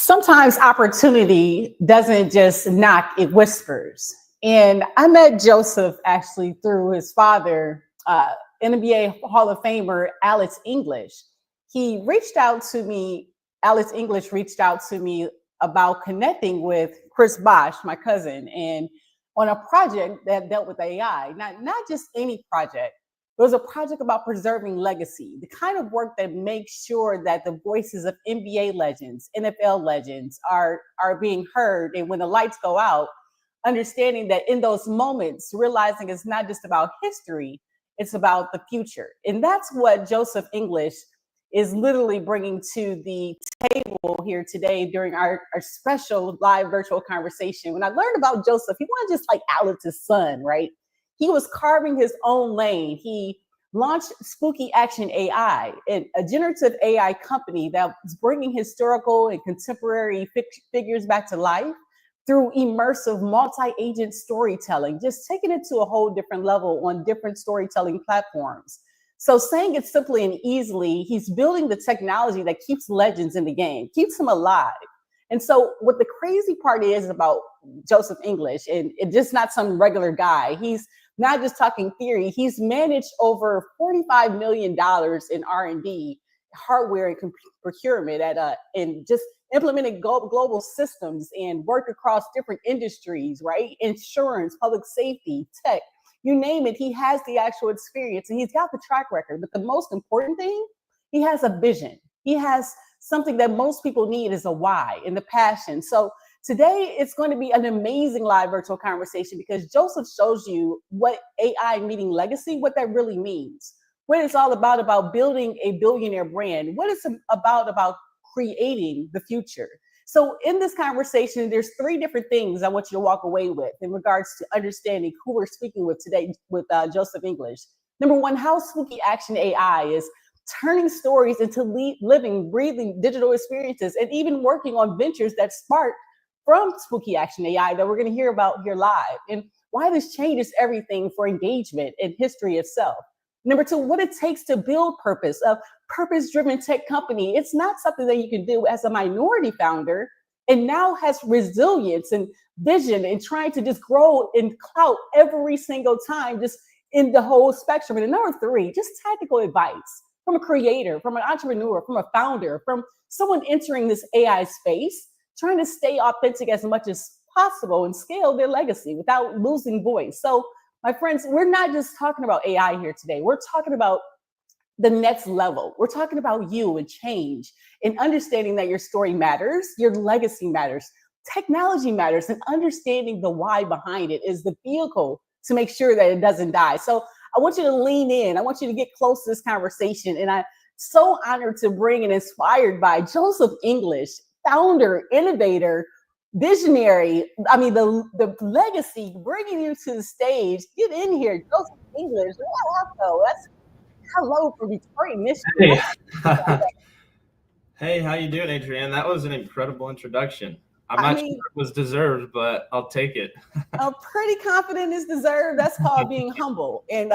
Sometimes opportunity doesn't just knock, it whispers. And I met Joseph actually through his father, NBA Hall of Famer Alex English. He reached out to me, Alex English reached out to me about connecting with Chris Bosch, my cousin, and on a project that dealt with AI. Not just any project. It was a project about preserving legacy, the kind of work that makes sure that the voices of NBA legends, NFL legends are being heard. And when the lights go out, understanding that in those moments, realizing it's not just about history, it's about the future. And that's what Joseph English is literally bringing to the table here today during our special live virtual conversation. When I learned about Joseph, he wasn't just like Alex's son, right? He was carving his own lane. He launched SpookiAction AI, a generative AI company that was bringing historical and contemporary figures back to life through immersive multi-agent storytelling, just taking it to a whole different level on different storytelling platforms. So saying it simply and easily, he's building the technology that keeps legends in the game, keeps them alive. And so what the crazy part is about Joseph English, and it's just not some regular guy, he's not just talking theory, he's managed over $45 million in R&D, hardware and procurement and just implementing global systems and worked across different industries, right? Insurance, public safety, tech, you name it, he has the actual experience and he's got the track record. But the most important thing, he has a vision. He has something that most people need is a why and the passion. So today it's going to be an amazing live virtual conversation because Joseph shows you what AI meeting legacy, what that really means, what it's all about building a billionaire brand, what it's about creating the future. So in this conversation, there's three different things I want you to walk away with in regards to understanding who we're speaking with today with Joseph English. Number one, how SpookiAction AI is turning stories into living, breathing digital experiences, and even working on ventures that spark from SpookiAction AI that we're going to hear about here live, and why this changes everything for engagement and history itself. Number two, what it takes to build purpose, a purpose-driven tech company. It's not something that you can do as a minority founder and now has resilience and vision and trying to just grow in clout every single time, just in the whole spectrum. And number three, just tactical advice from a creator, from an entrepreneur, from a founder, from someone entering this AI space, trying to stay authentic as much as possible and scale their legacy without losing voice. So my friends, we're not just talking about AI here today. We're talking about the next level. We're talking about you and change and understanding that your story matters, your legacy matters, technology matters, and understanding the why behind it is the vehicle to make sure that it doesn't die. So I want you to lean in. I want you to get close to this conversation. And I'm so honored to bring and inspired by Joseph English, founder, innovator, visionary. I mean, the legacy, bringing you to the stage. Get in here, Joseph English. That's hello from Detroit, Michigan. Hey. Hey, how you doing, Adrienne? That was an incredible introduction. I'm not sure it was deserved, but I'll take it. I'm pretty confident it's deserved. That's called being humble in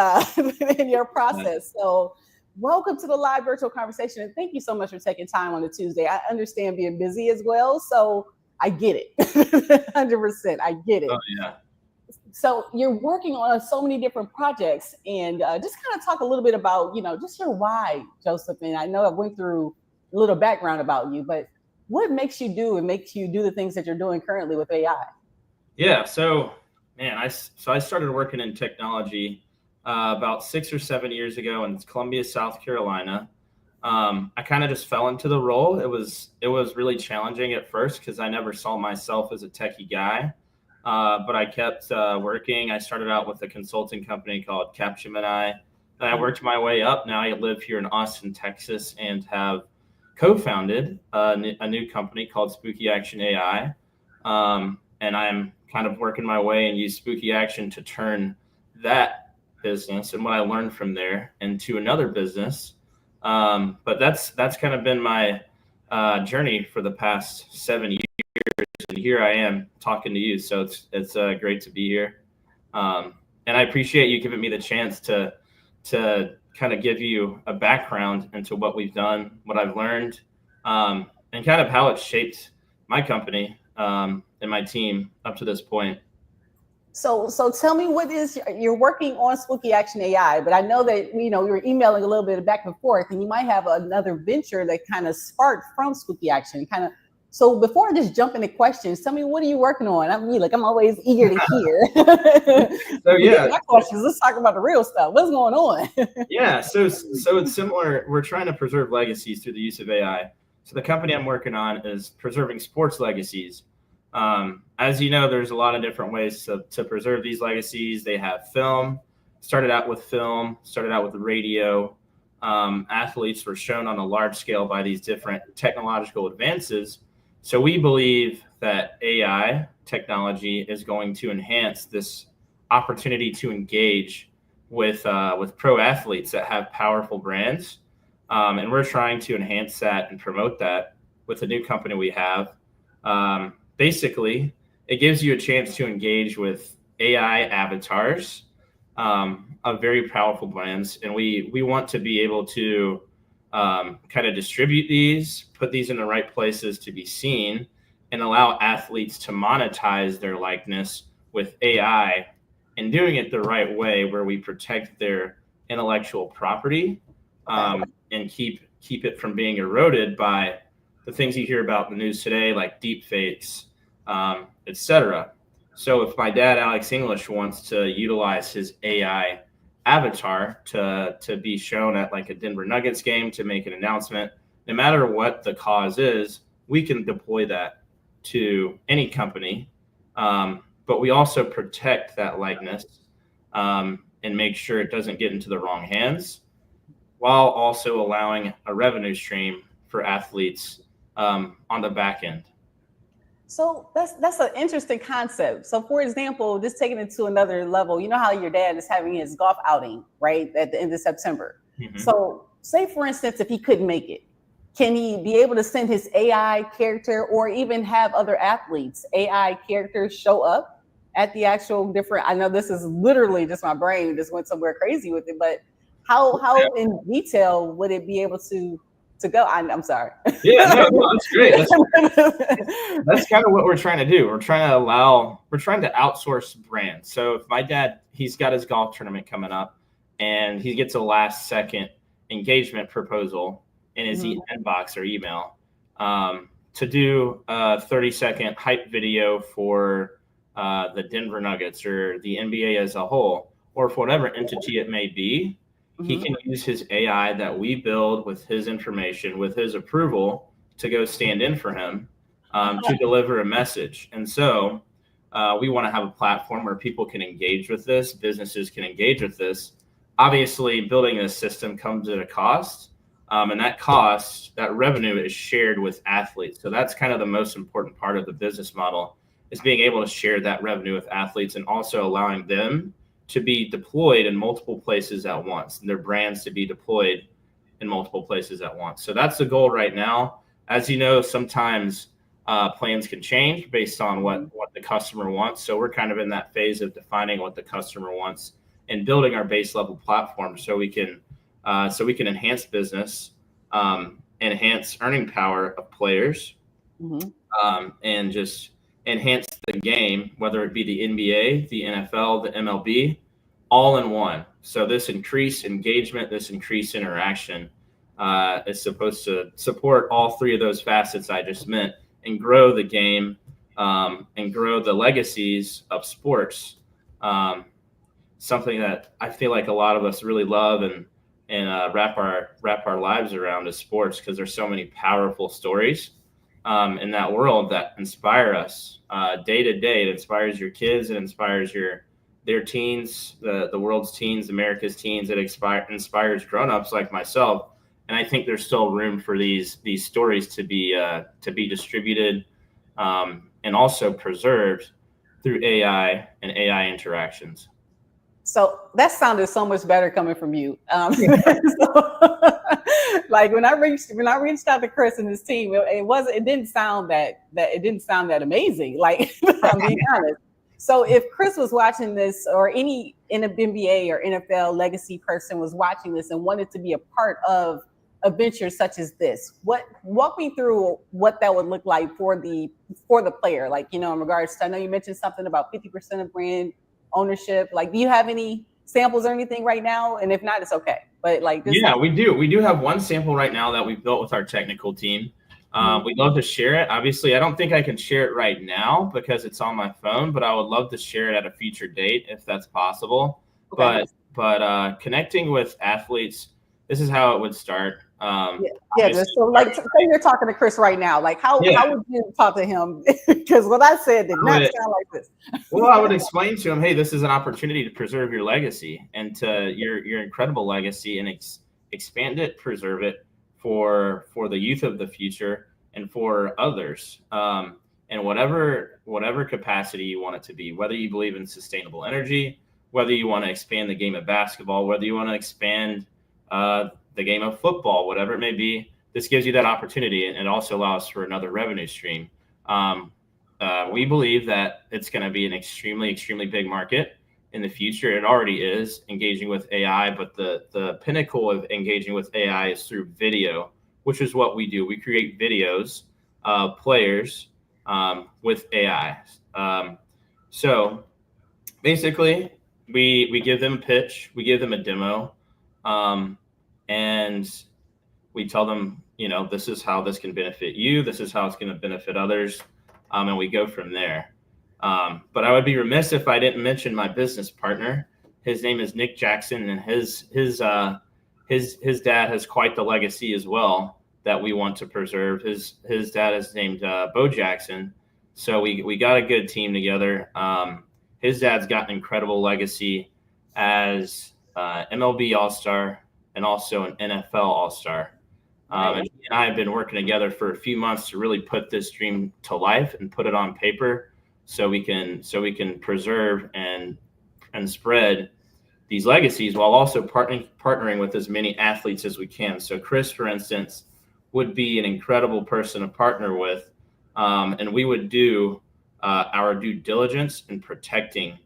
your process. So welcome to the live virtual conversation. And thank you so much for taking time on a Tuesday. I understand being busy as well. So I get it. 100%. I get it. Oh, yeah. So you're working on so many different projects, and just kind of talk a little bit about, just your why, Joseph. And I know I went through a little background about you, but what makes you do the things that you're doing currently with AI? Yeah. So, man, I started working in technology about 6 or 7 years ago in Columbia, South Carolina. I kind of just fell into the role. It was really challenging at first because I never saw myself as a techie guy. But I kept working. I started out with a consulting company called Capgemini, and I worked my way up. Now I live here in Austin, Texas, and have co-founded a new company called SpookiAction AI. And I'm kind of working my way and use SpookiAction to turn that business and what I learned from there into another business. But that's kind of been my journey for the past 7 years. And here I am talking to you. So it's great to be here. And I appreciate you giving me the chance to kind of give you a background into what we've done, what I've learned, and kind of how it shaped my company and my team up to this point. So tell me, what is, you're working on SpookiAction AI, but I know that, you know, we were emailing a little bit back and forth, and you might have another venture that kind of sparked from SpookiAction. Kind of. So before I just jump into questions, tell me, what are you working on? I'm always eager to hear. So yeah, my questions. Let's talk about the real stuff. What's going on? Yeah, so it's similar. We're trying to preserve legacies through the use of AI. So the company I'm working on is preserving sports legacies. As you know, there's a lot of different ways to preserve these legacies. They have film, started out with radio. Athletes were shown on a large scale by these different technological advances. So we believe that AI technology is going to enhance this opportunity to engage with pro athletes that have powerful brands. And we're trying to enhance that and promote that with the new company we have. Basically, it gives you a chance to engage with AI avatars of very powerful brands. And we want to be able to kind of distribute these, put these in the right places to be seen, and allow athletes to monetize their likeness with AI, and doing it the right way where we protect their intellectual property and keep it from being eroded by the things you hear about in the news today, like deep fakes, etc. So if my dad, Alex English, wants to utilize his AI avatar to be shown at like a Denver Nuggets game to make an announcement, no matter what the cause is, we can deploy that to any company. But we also protect that likeness and make sure it doesn't get into the wrong hands, while also allowing a revenue stream for athletes on the back end. So that's an interesting concept. So for example, just taking it to another level, you know how your dad is having his golf outing, right, at the end of September. Mm-hmm. So say, for instance, if he couldn't make it, can he be able to send his AI character, or even have other athletes, AI characters, show up at the actual different, I know this is literally just my brain just went somewhere crazy with it, but how in detail would it be able to go? I'm sorry. Yeah, no, that's great. That's kind of what we're trying to do. We're trying to outsource brands. So if my dad, he's got his golf tournament coming up, and he gets a last second engagement proposal in his inbox or email to do a 30-second hype video for the Denver Nuggets or the NBA as a whole, or for whatever entity it may be, he can use his AI that we build with his information, with his approval, to go stand in for him to deliver a message. And so we want to have a platform where people can engage with this, businesses can engage with this. Obviously, building a system comes at a cost, and that revenue is shared with athletes. So that's kind of the most important part of the business model, is being able to share that revenue with athletes, and also allowing them to be deployed in multiple places at once, and their brands to be deployed in multiple places at once. So that's the goal right now. As you know, sometimes plans can change based on what the customer wants. So we're kind of in that phase of defining what the customer wants and building our base level platform so we can enhance business, enhance earning power of players, and just enhance the game, whether it be the NBA, the NFL, the MLB, all in one. So this increased engagement, this increased interaction is supposed to support all three of those facets I just meant, and grow the game and grow the legacies of sports. Something that I feel like a lot of us really love and wrap our lives around is sports, because there's so many powerful stories in that world that inspire us day to day. It inspires your kids. It inspires their teens, the world's teens, America's teens. It inspires grownups like myself. And I think there's still room for these stories to be distributed and also preserved through AI and AI interactions. So that sounded so much better coming from you. Like when I reached out to Chris and his team, it didn't sound that amazing. Like, I'm being honest. So if Chris was watching this, or any NBA or NFL legacy person was watching this and wanted to be a part of a venture such as this? Walk me through what that would look like for the player, like, in regards to, I know you mentioned something about 50% of brand ownership. Like, do you have any samples or anything right now? And if not, it's okay. But like, yeah, we do have one sample right now that we've built with our technical team. We'd love to share it. Obviously, I don't think I can share it right now because it's on my phone, but I would love to share it at a future date if that's possible. Okay. But connecting with athletes, this is how it would start. Just so, like, say you're talking to Chris right now, like how would you talk to him? Because what I said did not sound like this. Well, I would explain to him, hey, this is an opportunity to preserve your legacy and to your incredible legacy, and expand it, preserve it for the youth of the future and for others, and whatever capacity you want it to be, whether you believe in sustainable energy, whether you want to expand the game of basketball, whether you want to expand the game of football, whatever it may be. This gives you that opportunity, and it also allows for another revenue stream. We believe that it's going to be an extremely, extremely big market in the future. It already is, engaging with AI, but the pinnacle of engaging with AI is through video, which is what we do. We create videos of players with AI. So basically, we give them a pitch, we give them a demo, and we tell them, this is how this can benefit you, this is how it's going to benefit others, and we go from there. But I would be remiss if I didn't mention my business partner. His name is Nick Jackson, and his dad has quite the legacy as well that we want to preserve. His dad is named Bo Jackson, so we got a good team together. His dad's got an incredible legacy as MLB All-Star and also an NFL All-Star. And he and I have been working together for a few months to really put this dream to life and put it on paper, so we can preserve and spread these legacies while also partnering with as many athletes as we can. So Chris, for instance, would be an incredible person to partner with, and we would do our due diligence in protecting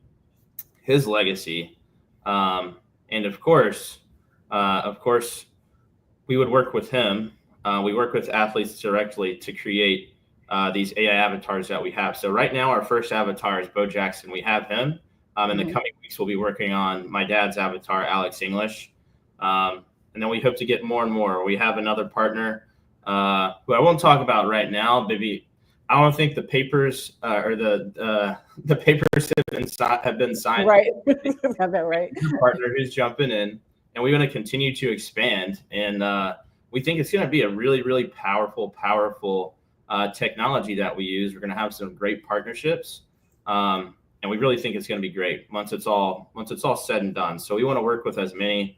his legacy, and of course, we would work with him. We work with athletes directly to create these AI avatars that we have. So right now, our first avatar is Bo Jackson. We have him. In the coming weeks, we'll be working on my dad's avatar, Alex English. And then we hope to get more and more. We have another partner who I won't talk about right now. Maybe I don't think the papers or the papers have been signed. Right. Have that right. Partner who's jumping in, and we're going to continue to expand. And we think it's going to be a really, really powerful technology that we use. We're going to have some great partnerships, and we really think it's going to be great once it's all said and done. So we want to work with as many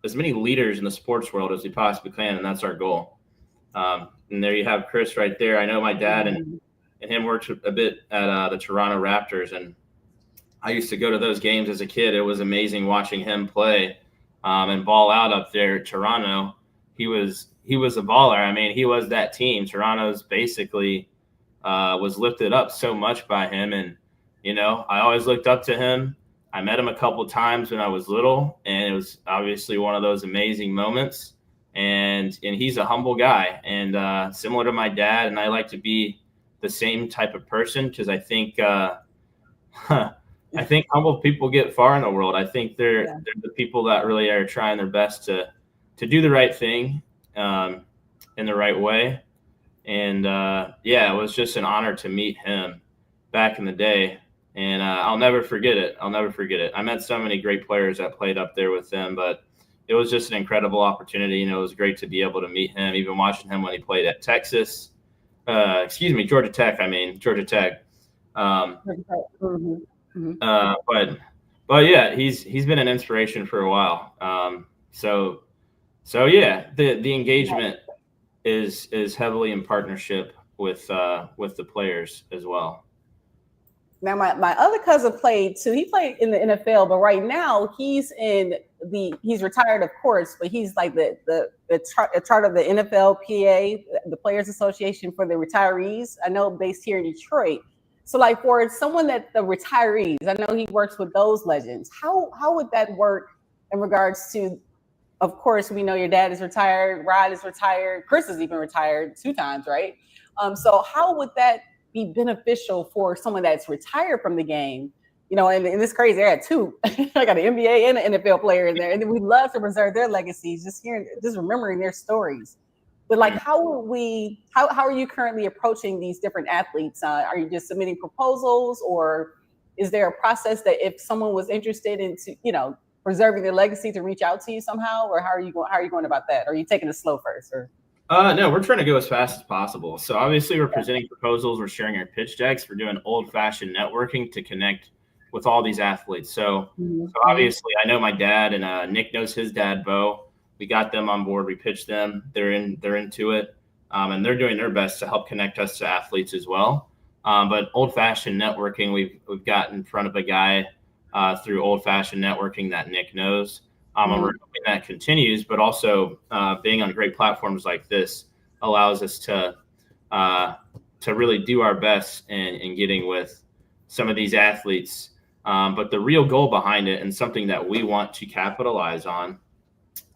leaders in the sports world as we possibly can, and that's our goal. And there you have Chris right there. I know my dad and him worked a bit at the Toronto Raptors, and I used to go to those games as a kid. It was amazing watching him play and ball out up there at Toronto. He was a baller. I mean, he was that team. Toronto's basically was lifted up so much by him, and I always looked up to him. I met him a couple times when I was little, and it was obviously one of those amazing moments. And he's a humble guy, and similar to my dad. And I like to be the same type of person, because I think I think humble people get far in the world. I think they're the people that really are trying their best to do the right thing in the right way. And it was just an honor to meet him back in the day, and I'll never forget it. I met so many great players that played up there with them, but it was just an incredible opportunity. It was great to be able to meet him, even watching him when he played at Georgia Tech. Georgia Tech. But yeah, he's been an inspiration for a while. So yeah, the engagement is heavily in partnership with the players as well. Now, my other cousin played too. He played in the NFL, but right now he's retired, of course, but he's like the chart of the NFLPA, the Players Association for the retirees. I know, based here in Detroit. So, like, for someone that the retirees, I know he works with those legends. How would that work in regards to of course, we know your dad is retired, Rod is retired, Chris is even retired 2 times, right? So how would that be beneficial for someone that's retired from the game? You know, and it's crazy. I had two. I got an NBA and an NFL player in there, and we love to preserve their legacies, just remembering their stories. But like, how are you currently approaching these different athletes? Are you just submitting proposals, or is there a process that if someone was interested in, preserving their legacy, to reach out to you somehow, or how are you going about that? Or are you taking it slow first? Or No, we're trying to go as fast as possible. So obviously we're presenting proposals, we're sharing our pitch decks, we're doing old-fashioned networking to connect with all these athletes. So obviously I know my dad, and Nick knows his dad, Bo. We got them on board. We pitched them. They're into it, and they're doing their best to help connect us to athletes as well. But old-fashioned networking, we've got in front of a guy through old-fashioned networking that Nick knows. And we're hoping that continues, but also being on great platforms like this allows us to really do our best in getting with some of these athletes. But the real goal behind it, and something that we want to capitalize on,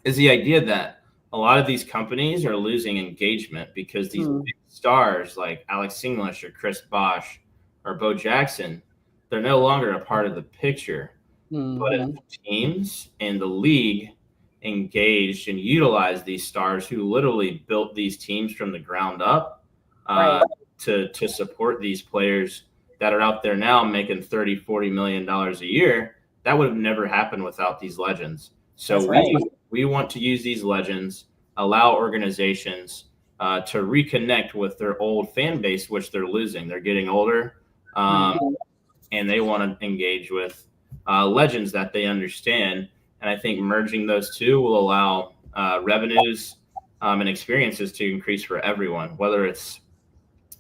is the idea that a lot of these companies are losing engagement because these big stars like Alex English or Chris Bosh or Bo Jackson, they're no longer a part of the picture. But if teams and the league engaged and utilized these stars who literally built these teams from the ground up to support these players that are out there now making $30-40 million a year, that would have never happened without these legends. So we want to use these legends, allow organizations to reconnect with their old fan base, which they're losing. They're getting older, and they want to engage with legends that they understand. And I think merging those two will allow revenues and experiences to increase for everyone, whether it's,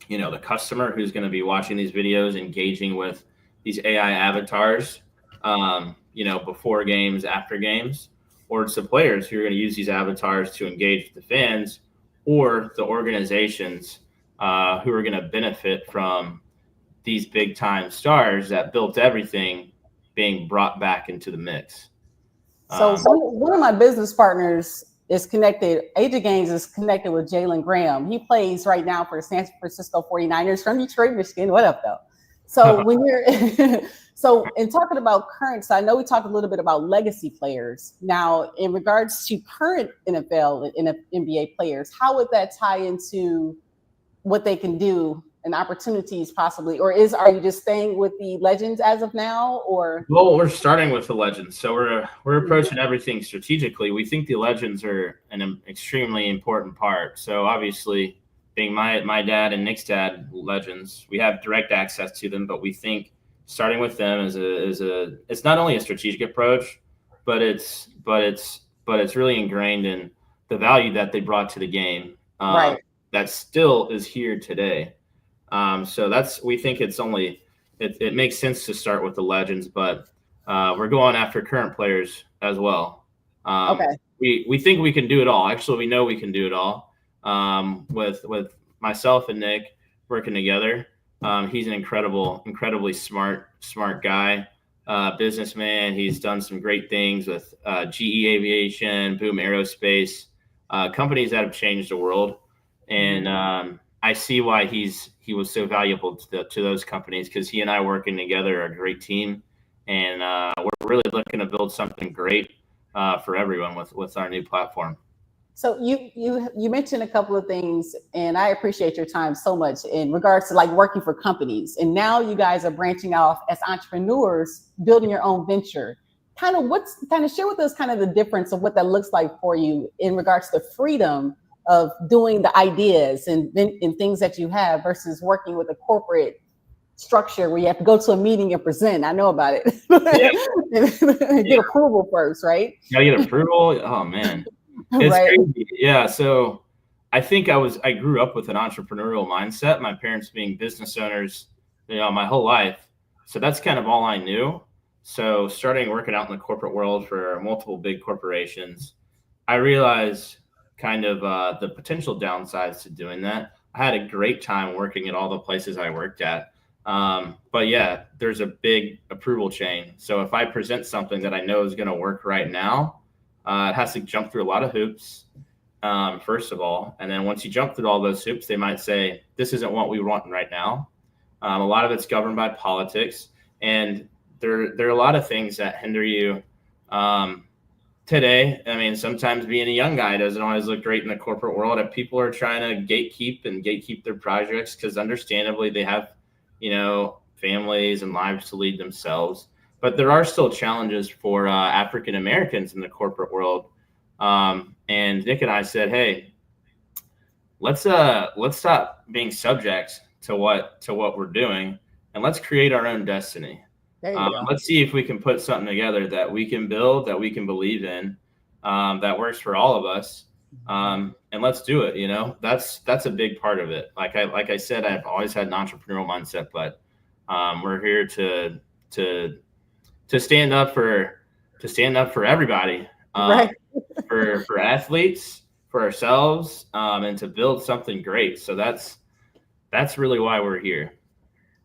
the customer who's going to be watching these videos, engaging with these AI avatars, before games, after games, or it's the players who are going to use these avatars to engage with the fans, or the organizations who are going to benefit from these big time stars that built everything being brought back into the mix. So one of my business partners is connected. Adriane Mayes is connected with Jalen Graham. He plays right now for the San Francisco 49ers from Detroit, Michigan. What up, though? So when you're in talking about current, so I know we talked a little bit about legacy players. Now, in regards to current NFL and NBA players, how would that tie into what they can do and opportunities possibly, or are you just staying with the legends as of now, or? Well, we're starting with the legends, so we're approaching everything strategically. We think the legends are an extremely important part. So obviously, being my dad and Nick's dad legends, we have direct access to them, but we think starting with them is it's not only a strategic approach, but it's really ingrained in the value that they brought to the game, that still is here today. So we think it makes sense to start with the legends, but we're going after current players as well. We think we can do it all. Actually, we know we can do it all. With myself and Nick working together, he's an incredibly smart guy, businessman. He's done some great things with GE Aviation, Boom Aerospace, companies that have changed the world, and I see why he was so valuable to those companies, because he and I working together are a great team, and we're really looking to build something great for everyone with our new platform. So you mentioned a couple of things, and I appreciate your time so much in regards to like working for companies, and now you guys are branching off as entrepreneurs, building your own venture. Share with us kind of the difference of what that looks like for you in regards to freedom of doing the ideas and things that you have versus working with a corporate structure where you have to go to a meeting and present. I know about it. Get approval first, right? Gotta get approval. Oh man, it's crazy. Yeah. So I think I grew up with an entrepreneurial mindset. My parents being business owners, my whole life. So that's kind of all I knew. So starting working out in the corporate world for multiple big corporations, I realized kind of the potential downsides to doing that. I had a great time working at all the places I worked at. But yeah, there's a big approval chain. So if I present something that I know is going to work right now, It has to jump through a lot of hoops, first of all. And then once you jump through all those hoops, they might say, this isn't what we want right now. A lot of it's governed by politics. And there are a lot of things that hinder you today. I mean, sometimes being a young guy doesn't always look great in the corporate world. If people are trying to gatekeep their projects, because understandably they have, families and lives to lead themselves. But there are still challenges for African Americans in the corporate world. And Nick and I said, hey, let's stop being subject to what we're doing, and let's create our own destiny. Let's see if we can put something together that we can build, that we can believe in, that works for all of us. And let's do it. That's a big part of it. Like I said, I've always had an entrepreneurial mindset, but we're here to stand up for everybody, Right. for athletes, for ourselves, and to build something great. So that's really why we're here.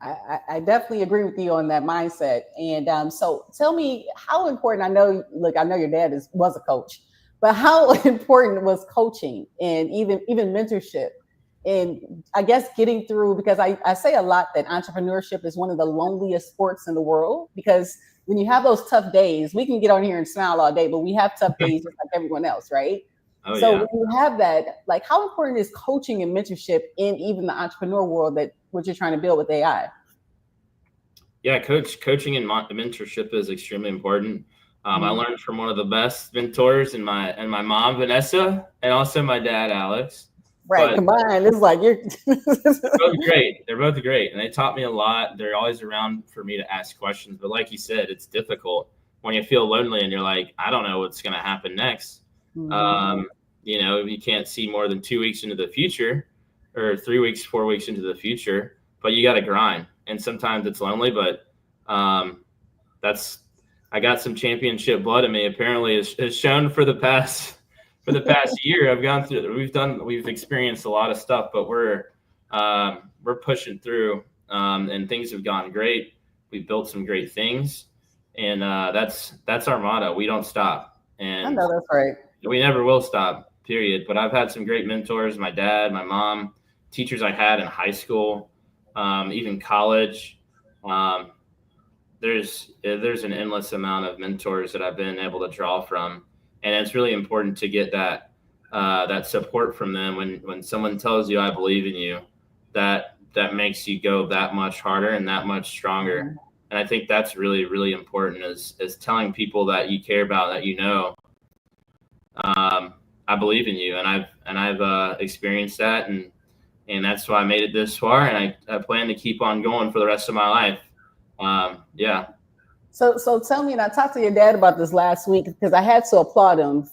I definitely agree with you on that mindset. And so tell me how important, I know your dad was a coach, but how important was coaching and even mentorship? And I guess getting through, because I say a lot that entrepreneurship is one of the loneliest sports in the world, because when you have those tough days, we can get on here and smile all day, but we have tough days just like everyone else, right? Oh, so yeah. when you have that, like, how important is coaching and mentorship in even the entrepreneur world, that what you're trying to build with AI? Yeah, coaching and mentorship is extremely important. I learned from one of the best mentors in my mom, Vanessa, and also my dad, Alex. Right, combined, it's like you're both great. They're both great, and they taught me a lot. They're always around for me to ask questions. But like you said, it's difficult when you feel lonely and you're like, I don't know what's going to happen next. You can't see more than 2 weeks into the future, or 3 weeks, 4 weeks into the future, but you got to grind. And sometimes it's lonely, but I got some championship blood in me. Apparently, it's shown for the past year. I've gone through. We've experienced a lot of stuff, but we're pushing through, and things have gone great. We've built some great things, and that's our motto. We don't stop, and I know that's right. We never will stop. Period. But I've had some great mentors: my dad, my mom, teachers I had in high school, even college. There's an endless amount of mentors that I've been able to draw from, and it's really important to get that support from them. When someone tells you, I believe in you, that makes you go that much harder and that much stronger. And I think that's really, really important, is telling people that you care about, that I believe in you, and I've experienced that, and that's why I made it this far, and I plan to keep on going for the rest of my life. Yeah. So tell me, and I talked to your dad about this last week, because I had to applaud him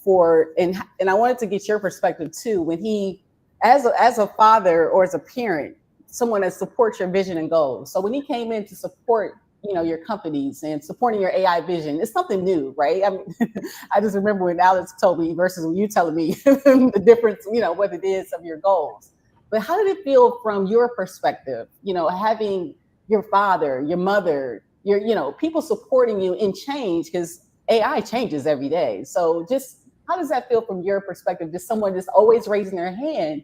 and I wanted to get your perspective too. When he, as a father or as a parent, someone that supports your vision and goals. So when he came in to support, your companies and supporting your AI vision, it's something new, right? I mean, I just remember when Alex told me versus when you telling me the difference, what it is of your goals. But how did it feel from your perspective, having your father, your mother, your people supporting you in change, because AI changes every day. So just how does that feel from your perspective? Just someone just always raising their hand,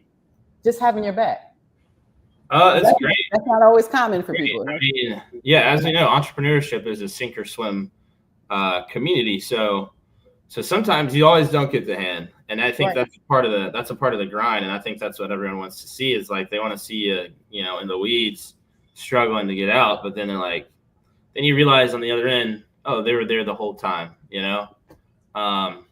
just having your back. It's great. That's not always common for people. I mean, yeah, as you know, entrepreneurship is a sink or swim community. So sometimes you always don't get the hand, and I think that's a part of the grind. And I think that's what everyone wants to see, is like they want to see you, in the weeds, struggling to get out. But then then you realize on the other end, oh, they were there the whole time. I'm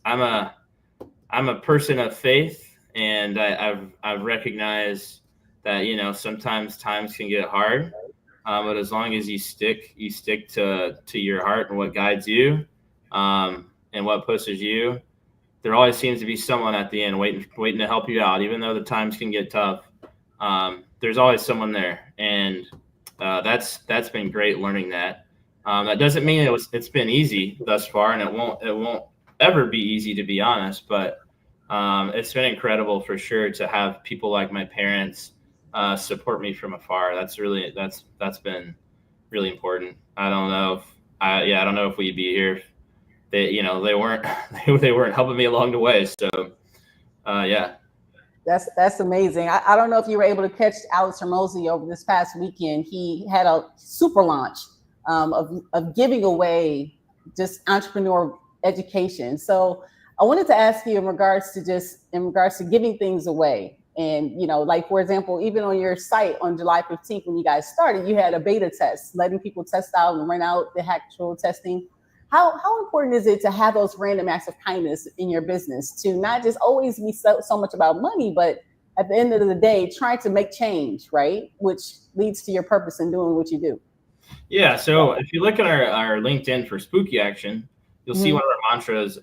a person of faith, and I've recognized that sometimes times can get hard, but as long as you stick to your heart and what guides you, and what pushes you, there always seems to be someone at the end waiting to help you out, even though the times can get tough. There's always someone there, and that's been great learning that. That doesn't mean it's been easy thus far, and it won't ever be easy, to be honest. But it's been incredible for sure to have people like my parents support me from afar. That's been really important. I don't know if we'd be here if they weren't they weren't helping me along the way. So yeah. That's amazing. I don't know if you were able to catch Alex Hermosi over this past weekend. He had a super launch of giving away just entrepreneur education. So I wanted to ask you in regards to giving things away. And, like, for example, even on your site on July 15th, when you guys started, you had a beta test, letting people test out and run out the actual testing. How important is it to have those random acts of kindness in your business, to not just always be so much about money, but at the end of the day, trying to make change, right? Which leads to your purpose in doing what you do. Yeah. So if you look at our LinkedIn for Spooky Action, you'll see one of our mantras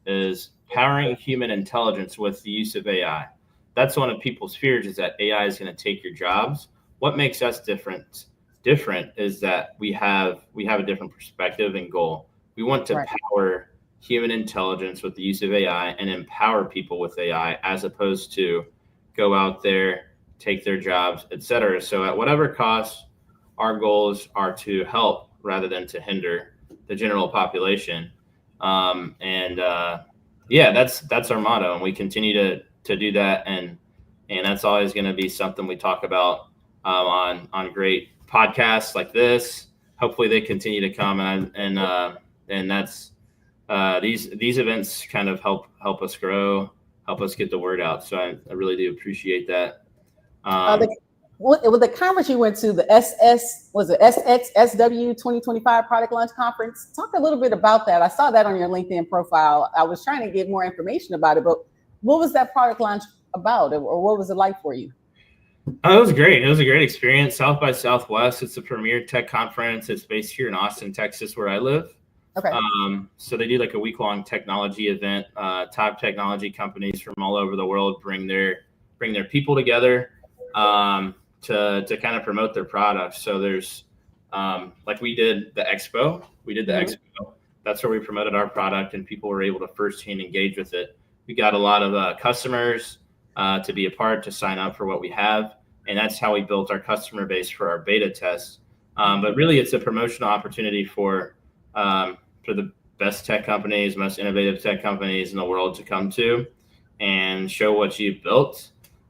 is powering human intelligence with the use of AI. That's one of people's fears, is that AI is going to take your jobs. What makes us different is that we have a different perspective and goal. We want to power human intelligence with the use of AI and empower people with AI, as opposed to go out there, take their jobs, etc. So at whatever cost, our goals are to help rather than to hinder the general population. Yeah, that's our motto, and we continue to do that, and that's always going to be something we talk about on great podcasts like this. Hopefully they continue to come, and that's these events kind of help us grow, help us get the word out. So I really do appreciate that. With the conference you went to, the SXSW 2025 product launch conference, talk a little bit about that. I saw that on your LinkedIn profile. I was trying to get more information about it, but what was that product launch about, or what was it like for you? Oh, it was great. It was a great experience. South by Southwest, it's a premier tech conference. It's based here in Austin, Texas, where I live. Okay. So they do like a week-long technology event. Top technology companies from all over the world bring their people together to kind of promote their products. So there's like we did the expo. Expo. That's where we promoted our product, and people were able to firsthand engage with it. We got a lot of customers to be a part, to sign up for what we have. And that's how we built our customer base for our beta test. But really, it's a promotional opportunity for the best tech companies, most innovative tech companies in the world to come to and show what you've built,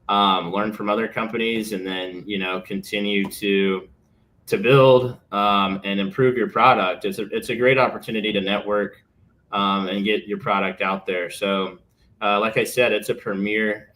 learn from other companies, and then, continue to build and improve your product. It's a great opportunity to network and get your product out there. So like I said, it's a premier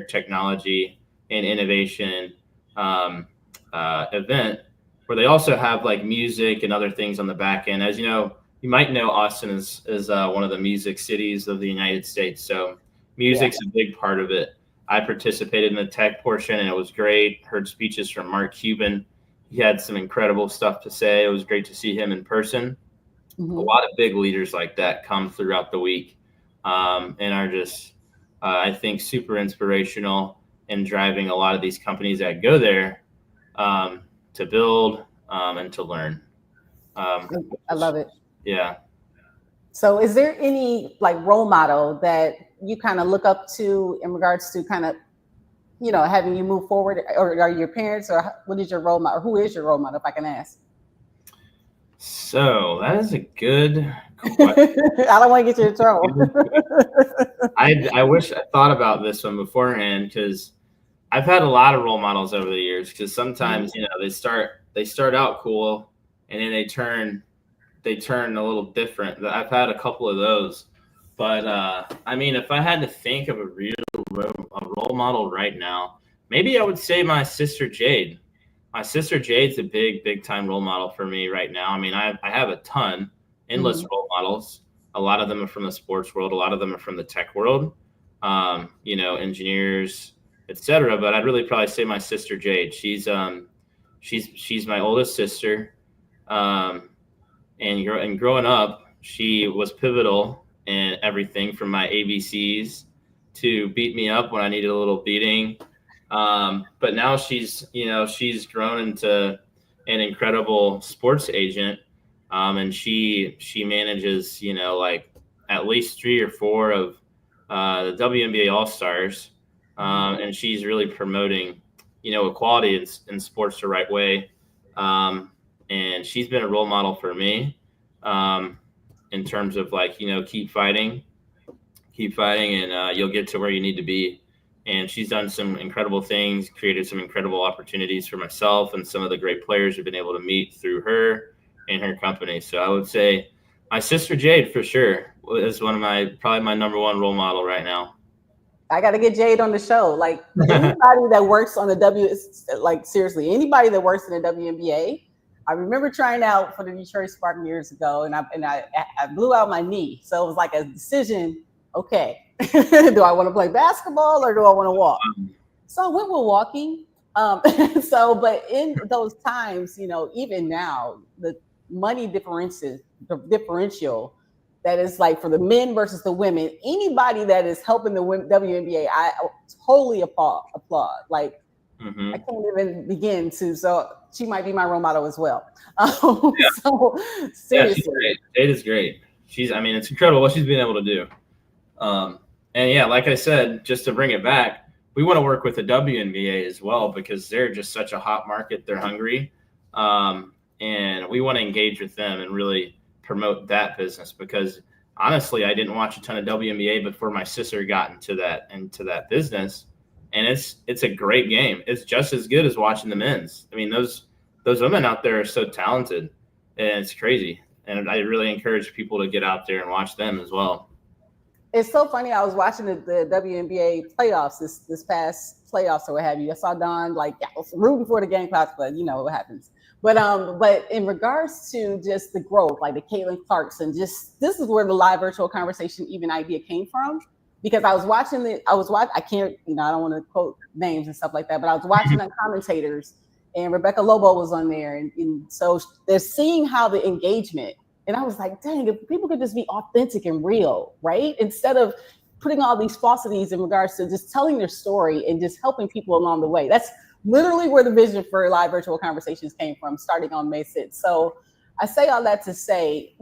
technology and innovation event, where they also have like music and other things on the back end. As you know, you might know Austin is one of the music cities of the United States. So music's a big part of it. I participated in the tech portion, and it was great. Heard speeches from Mark Cuban. He had some incredible stuff to say. It was great to see him in person. A lot of big leaders like that come throughout the week and are just, I think, super inspirational in driving a lot of these companies that go there to build and to learn. I love it. Yeah. So is there any like role model that you kind of look up to in regards to kind of, having you move forward, or are your parents, or what is your role model, or who is your role model, if I can ask? So that is a good question. I don't want to get you in trouble. I wish I thought about this one beforehand, because I've had a lot of role models over the years. Because sometimes they start out cool, and then they turn a little different. I've had a couple of those, but I mean, if I had to think of a role model right now, maybe I would say my sister Jade. My sister Jade's a big time role model for me right now. I mean, I have a ton, endless role models. A lot of them are from the sports world. A lot of them are from the tech world, engineers, etc. But I'd really probably say my sister Jade. She's my oldest sister. And growing up, she was pivotal in everything from my ABCs to beat me up when I needed a little beating. But now she's grown into an incredible sports agent. And she manages, like at least 3 or 4 of the WNBA All-Stars. And she's really promoting, equality in sports the right way. And she's been a role model for me. in terms of like, keep fighting, and you'll get to where you need to be. And she's done some incredible things, created some incredible opportunities for myself and some of the great players who've been able to meet through her and her company. So I would say my sister Jade for sure is probably my number one role model right now. I got to get Jade on the show. Like anybody that works on seriously, anybody that works in the WNBA. I remember trying out for the Detroit Spartans years ago, and I blew out my knee. So it was like a decision. Okay, do I want to play basketball or do I want to walk? So I went with walking. But in those times, even now, the money differential that is like for the men versus the women, anybody that is helping the WNBA, I totally applaud. Like, I can't even begin to. So she might be my role model as well. So seriously. Yeah, Jade is great. It's incredible what she's been able to do. And yeah, like I said, just to bring it back, we want to work with the WNBA as well because they're just such a hot market. They're hungry. And we want to engage with them and really promote that business because honestly, I didn't watch a ton of WNBA before my sister got into that business. And it's a great game. It's just as good as watching the men's. I mean, those women out there are so talented and it's crazy. And I really encourage people to get out there and watch them as well. It's so funny. I was watching the WNBA playoffs this past playoffs or what have you. I saw Dawn I was rooting for the game class, but you know what happens. But in regards to just the growth, like the Caitlin Clarks, and just this is where the live virtual conversation even idea came from. Because I was watching I can't, I don't want to quote names and stuff like that, but I was watching the commentators and Rebecca Lobo was on there. And so they're seeing how the engagement. And I was like, dang, if people could just be authentic and real, right? Instead of putting all these falsities in regards to just telling their story and just helping people along the way. That's literally where the vision for live virtual conversations came from, starting on May 6th. So I say all that to say,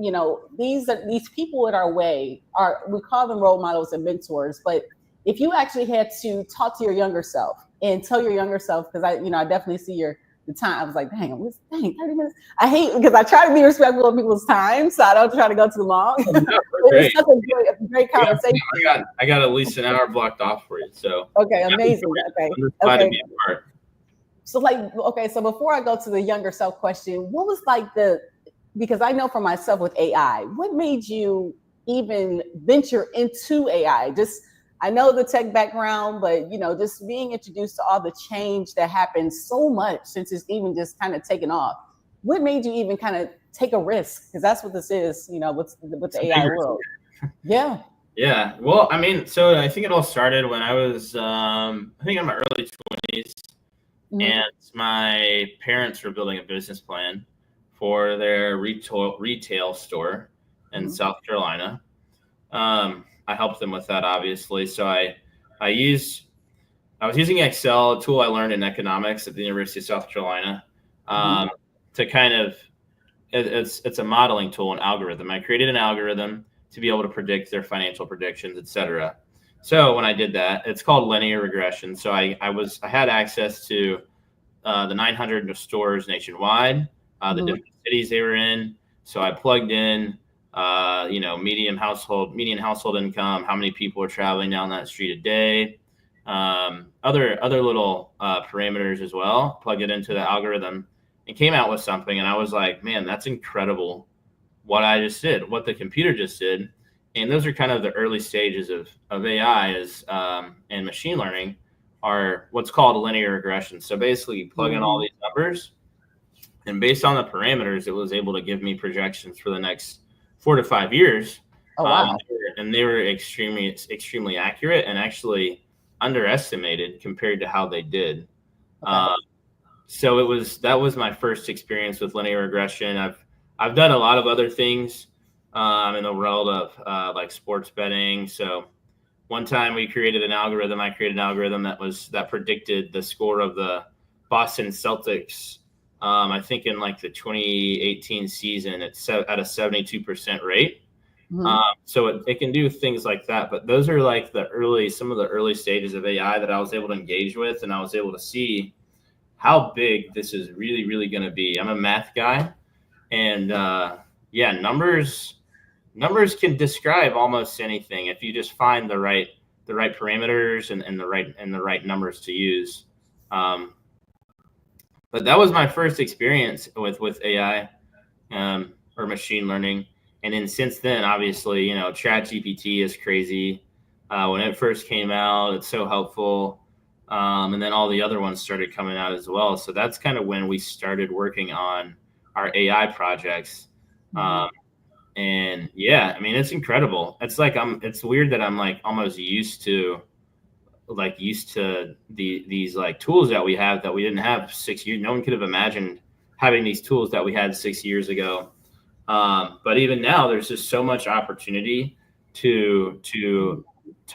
these people in our way we call them role models and mentors. But if you actually had to talk to your younger self and tell your younger self, because I definitely see the time. I was like, dang, 30 minutes. I hate because I try to be respectful of people's time, so I don't try to go too long. It's such a great conversation. I got at least an hour blocked off for you. So okay, amazing. Okay. I'm just glad to be a part. So before I go to the younger self question, what was because I know for myself with AI, what made you even venture into AI? I know the tech background, but just being introduced to all the change that happens so much since it's even just kind of taken off. What made you even kind of take a risk? Because that's what this is, with the AI world. Yeah. Yeah. Well, so I think it all started when I was, I think in my early 20s, and my parents were building a business plan for their retail store in South Carolina. I helped them with that, obviously. So I was using Excel, a tool I learned in economics at the University of South Carolina, to kind of, it's a modeling tool, an algorithm. I created an algorithm to be able to predict their financial predictions, et cetera. So when I did that, it's called linear regression. So I had access to the 900 stores nationwide, the different cities they were in. So I plugged in, median household income, how many people are traveling down that street a day, other little parameters as well, plugged it into the algorithm and came out with something. And I was like, man, that's incredible what I just did, what the computer just did. And those are kind of the early stages of AI and machine learning are what's called linear regression. So basically you plug in all these numbers and based on the parameters, it was able to give me projections for the next 4 to 5 years. Oh, wow. And they were extremely accurate and actually underestimated compared to how they did. Okay. So that was my first experience with linear regression. I've done a lot of other things in the world of like sports betting. So one time I created an algorithm that predicted the score of the Boston Celtics. I think in like the 2018 season, it's at a 72% rate. So it can do things like that. But those are like some of the early stages of AI that I was able to engage with, and I was able to see how big this is really, really going to be. I'm a math guy, and numbers numbers can describe almost anything if you just find the right parameters and the right numbers to use. But that was my first experience with AI or machine learning. And then since then, obviously, ChatGPT is crazy. When it first came out, it's so helpful. And then all the other ones started coming out as well. So that's kind of when we started working on our AI projects. And yeah, I mean, it's incredible. It's like it's weird that I'm like almost used to these like tools that we have that we didn't have 6 years. No one could have imagined having these tools that we had 6 years ago. But even now, there's just so much opportunity to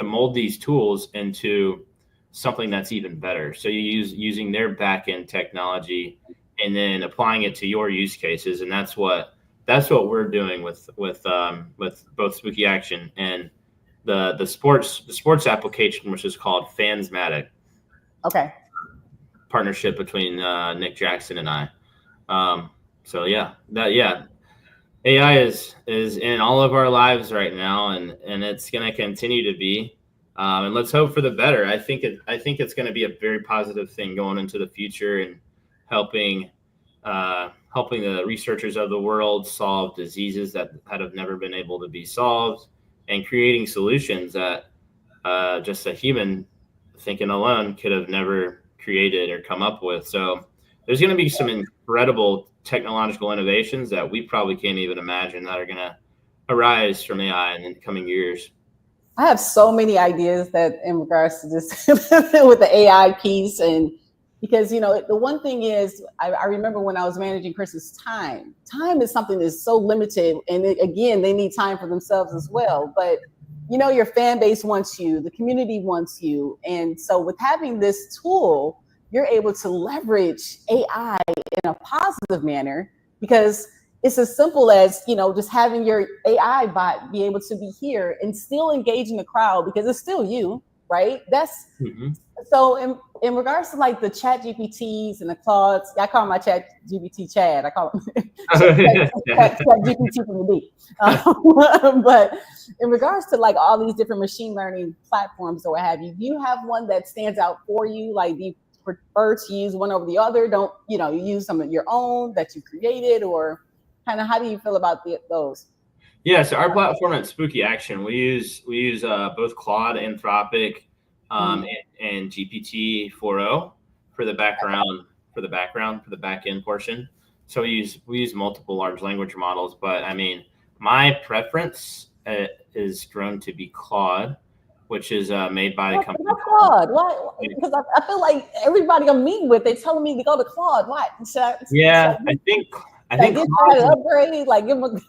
mold these tools into something that's even better. So using their back end technology and then applying it to your use cases, and that's what we're doing with both SpookiAction and the sports application, which is called Fansmatic. Okay. Partnership between Nick Jackson and I. So yeah, AI is in all of our lives right now, and it's going to continue to be. And let's hope for the better. I think it's going to be a very positive thing going into the future and helping the researchers of the world solve diseases that have never been able to be solved, and creating solutions that just a human thinking alone could have never created or come up with. So there's going to be some incredible technological innovations that we probably can't even imagine that are going to arise from AI in the coming years. I have so many ideas that in regards to this with the AI piece, and because the one thing is, I remember when I was managing Chris's time is something that's so limited, and again, they need time for themselves as well. But your fan base wants you, the community wants you, and so with having this tool, you're able to leverage AI in a positive manner, because it's as simple as, just having your AI bot be able to be here and still engaging the crowd, because it's still you, right? That's so in regards to like the Chat GPTs and the Claudes, I call my Chat GPT Chad. I call him Chat GPT from the deep. But in regards to like all these different machine learning platforms or what have you, do you have one that stands out for you? Like, do you prefer to use one over the other? Don't you use some of your own that you created, or kind of how do you feel about those? Yeah, so our platform at SpookiAction, we use both Claude, Anthropic, and GPT 4.0 for the back end portion. So we use multiple large language models, but I mean, my preference is grown to be Claude, which is made by the company. Claude? Why? Because I feel like everybody I'm meeting with, they're telling me to go to Claude. Why? I think Claude an upgrade. Like, give them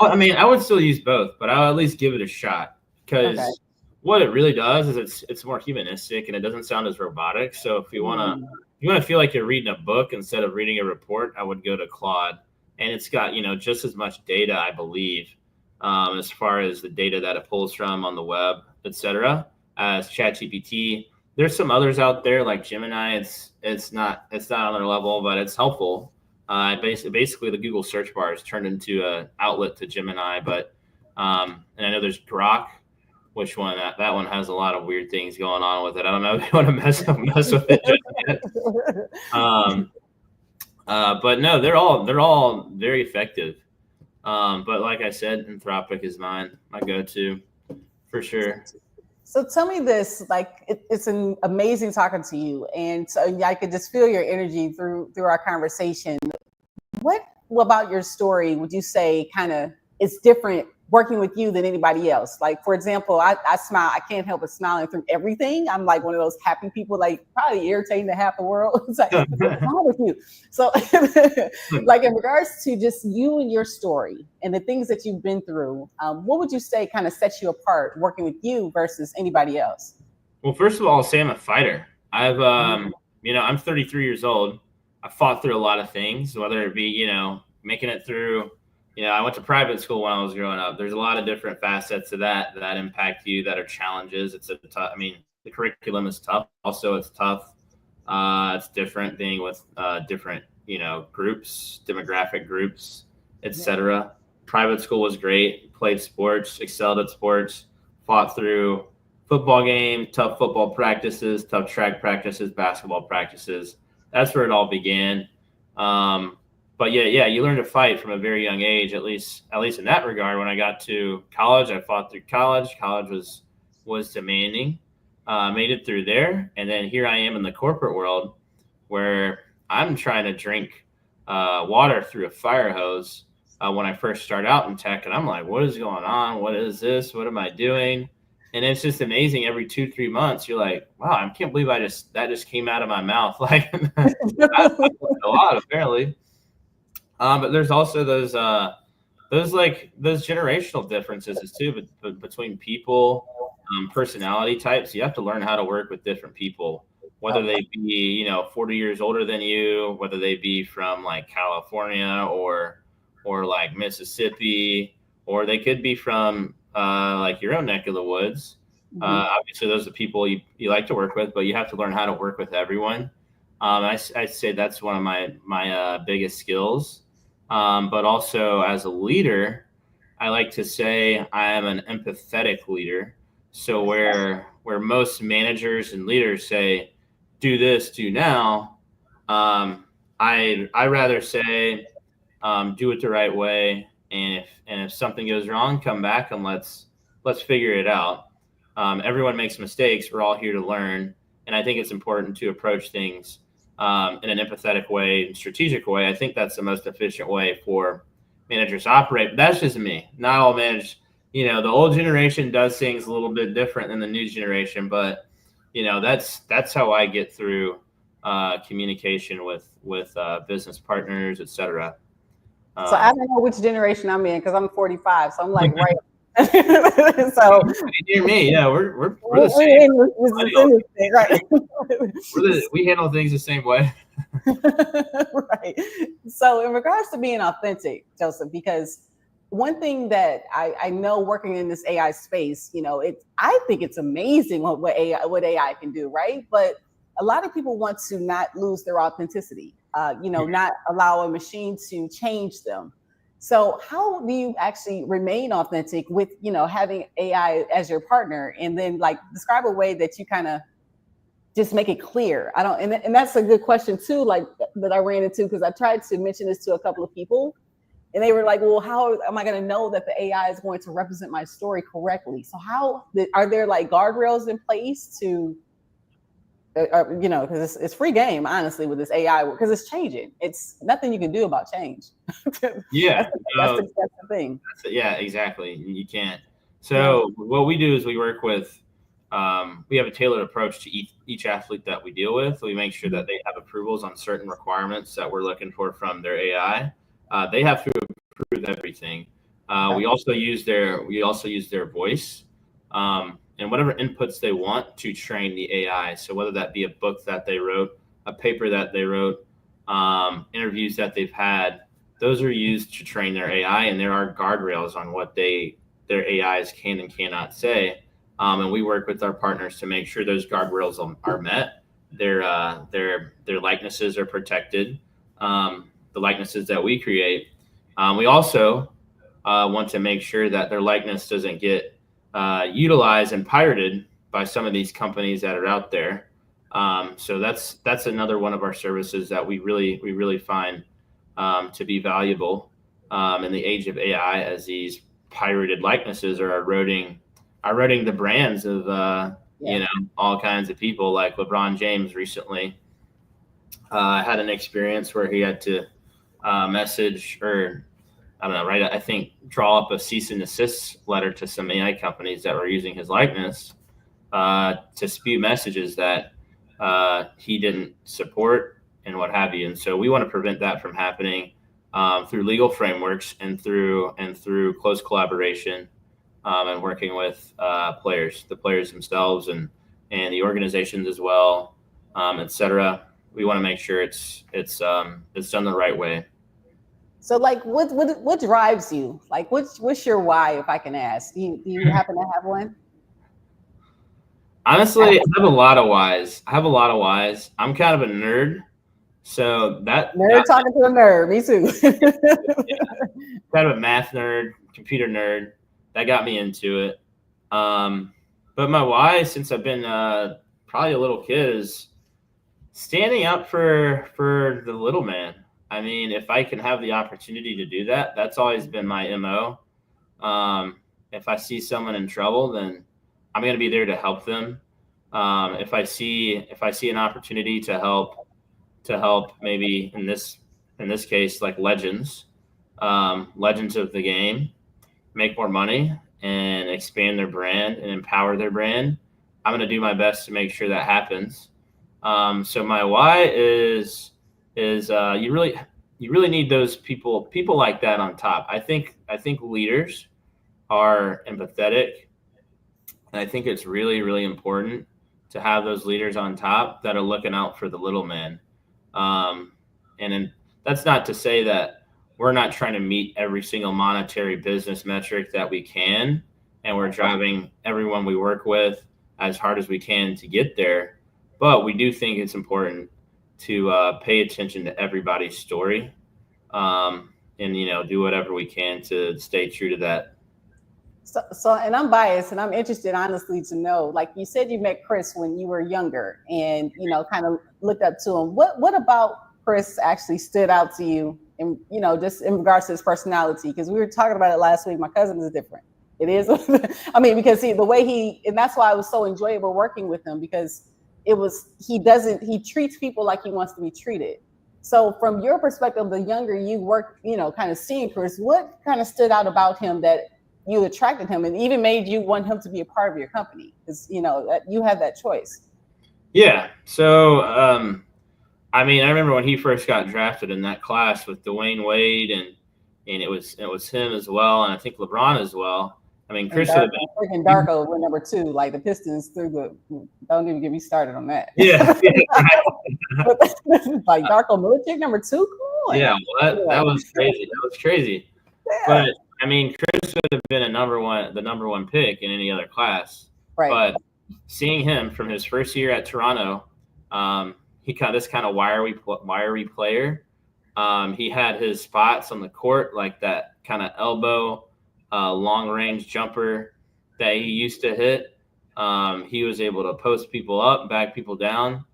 I mean, I would still use both, but I'll at least give it a shot, because what it really does is it's more humanistic and it doesn't sound as robotic. So if you want to feel like you're reading a book instead of reading a report, I would go to Claude, and it's got just as much data, I believe, as far as the data that it pulls from on the web, etc., as ChatGPT. There's some others out there like Gemini. It's not on their level, but it's helpful. Basically, the Google search bar is turned into an outlet to Gemini. But and I know there's Grok, which one that one has a lot of weird things going on with it. I don't know if you want to mess with it just yet. But no, they're all very effective. But like I said, Anthropic is my go-to for sure. So tell me this, like it's an amazing talking to you, and so I could just feel your energy through our conversation. What about your story would you say kind of is different working with you than anybody else? Like, for example, I smile. I can't help but smiling through everything. I'm like one of those happy people, like probably irritating to half the world. It's like, what's wrong with you? So like in regards to just you and your story and the things that you've been through, what would you say kind of sets you apart working with you versus anybody else? Well, first of all, I'll say I'm a fighter. I'm 33 years old. I fought through a lot of things, whether it be, making it through. I went to private school when I was growing up. There's a lot of different facets to that impact you, that are challenges. It's the curriculum is tough. Also, it's tough. It's different being with different, groups, demographic groups, etc. private school was great, played sports, excelled at sports, fought through football game, tough football practices, tough track practices, basketball practices. That's where it all began. But yeah, you learn to fight from a very young age, at least in that regard. When I got to college, I fought through college. College was demanding. Made it through there, and then here I am in the corporate world, where I'm trying to drink water through a fire hose when I first start out in tech, and I'm like, what is going on? What is this? What am I doing? And it's just amazing. Every 2-3 months, you're like, wow, I can't believe that just came out of my mouth. Like I learned a lot apparently. But there's also those generational differences too, between people, personality types. You have to learn how to work with different people, whether they be 40 years older than you, whether they be from like California or like Mississippi, or they could be from like your own neck of the woods. Obviously, those are the people you like to work with, but you have to learn how to work with everyone. I say that's one of my biggest skills. But also as a leader, I like to say I am an empathetic leader. So where most managers and leaders say, do this, do now, I rather say, do it the right way. And if something goes wrong, come back and let's figure it out. Everyone makes mistakes. We're all here to learn. And I think it's important to approach things in an empathetic way and strategic way. I think that's the most efficient way for managers to operate. But that's just me. Not all managers. The old generation does things a little bit different than the new generation, but that's how I get through communication with business partners, etc. So I don't know which generation I'm in because I'm 45, so I'm like right. So near me, yeah, we're the same. Right. We handle things the same way. Right. So in regards to being authentic, Joseph, because one thing that I know working in this AI space, I think it's amazing what AI can do, right? But a lot of people want to not lose their authenticity, not allow a machine to change them. So how do you actually remain authentic with, having AI as your partner, and then like describe a way that you kind of just make it clear? And that's a good question too, like that I ran into, because I tried to mention this to a couple of people and they were like, well, how am I going to know that the AI is going to represent my story correctly? So are there like guardrails in place to, because it's free game, honestly, with this AI, because it's changing. It's nothing you can do about change. Yeah, that's the thing. Yeah, exactly. You can't. So what we do is we work with. We have a tailored approach to each athlete that we deal with. We make sure that they have approvals on certain requirements that we're looking for from their AI. They have to approve everything. We also use their voice. And whatever inputs they want to train the AI. So whether that be a book that they wrote, a paper that they wrote, interviews that they've had, those are used to train their AI, and there are guardrails on what their AIs can and cannot say. And we work with our partners to make sure those guardrails are met. Their likenesses are protected, the likenesses that we create. We also want to make sure that their likeness doesn't get utilized and pirated by some of these companies that are out there. So that's another one of our services that we really find to be valuable in the age of AI, as these pirated likenesses are eroding the brands of all kinds of people. Like LeBron James recently had an experience where he had to message, or I don't know, right? I think draw up a cease and desist letter to some AI companies that were using his likeness to spew messages that he didn't support and what have you. And so we want to prevent that from happening through legal frameworks and through close collaboration and working with the players themselves and the organizations as well, et cetera. We want to make sure it's done the right way. So like what drives you? Like what's your why, if I can ask? Do you happen to have one? Honestly, I have a lot of whys. I'm kind of a nerd. So that Nerd talking to a nerd. Me too. kind of a math nerd, computer nerd. That got me into it. But my why, since I've been probably a little kid, is standing up for the little man. I mean, if I can have the opportunity to do that, that's always been my MO. If I see someone in trouble, then I'm going to be there to help them. If I see an opportunity to help maybe in this case like legends of the game make more money and expand their brand and empower their brand, I'm going to do my best to make sure that happens. So my why is you really need those people like that on top. I think leaders are empathetic, and I think it's really, really important to have those leaders on top that are looking out for the little man. And that's not to say that we're not trying to meet every single monetary business metric that we can, and we're driving everyone we work with as hard as we can to get there. But we do think it's important to pay attention to everybody's story, and do whatever we can to stay true to that. So, and I'm biased, and I'm interested, honestly, to know. Like you said, you met Chris when you were younger, and kind of looked up to him. What about Chris actually stood out to you, and just in regards to his personality? Because we were talking about it last week. My cousin is different. It is, I mean, because the way and that's why it was so enjoyable working with him, because he treats people like he wants to be treated. So from your perspective, the younger you work, kind of seeing Chris, what kind of stood out about him that you attracted him and even made you want him to be a part of your company? Because that you have that choice. Yeah. So I mean, I remember when he first got drafted in that class with Dwayne Wade, and it was him as well, and I think LeBron as well. I mean, Chris would have been freaking Darko went number 2, like the Pistons threw the. Don't even get me started on that. Yeah. Like Darko Milicic number 2. Come on. Yeah, that was crazy. That was crazy. Yeah. But I mean, Chris would have been the number one pick in any other class. Right. But seeing him from his first year at Toronto, he kind of this kind of wiry player. He had his spots on the court, like that kind of elbow, long range jumper that he used to hit. He was able to post people up, back people down.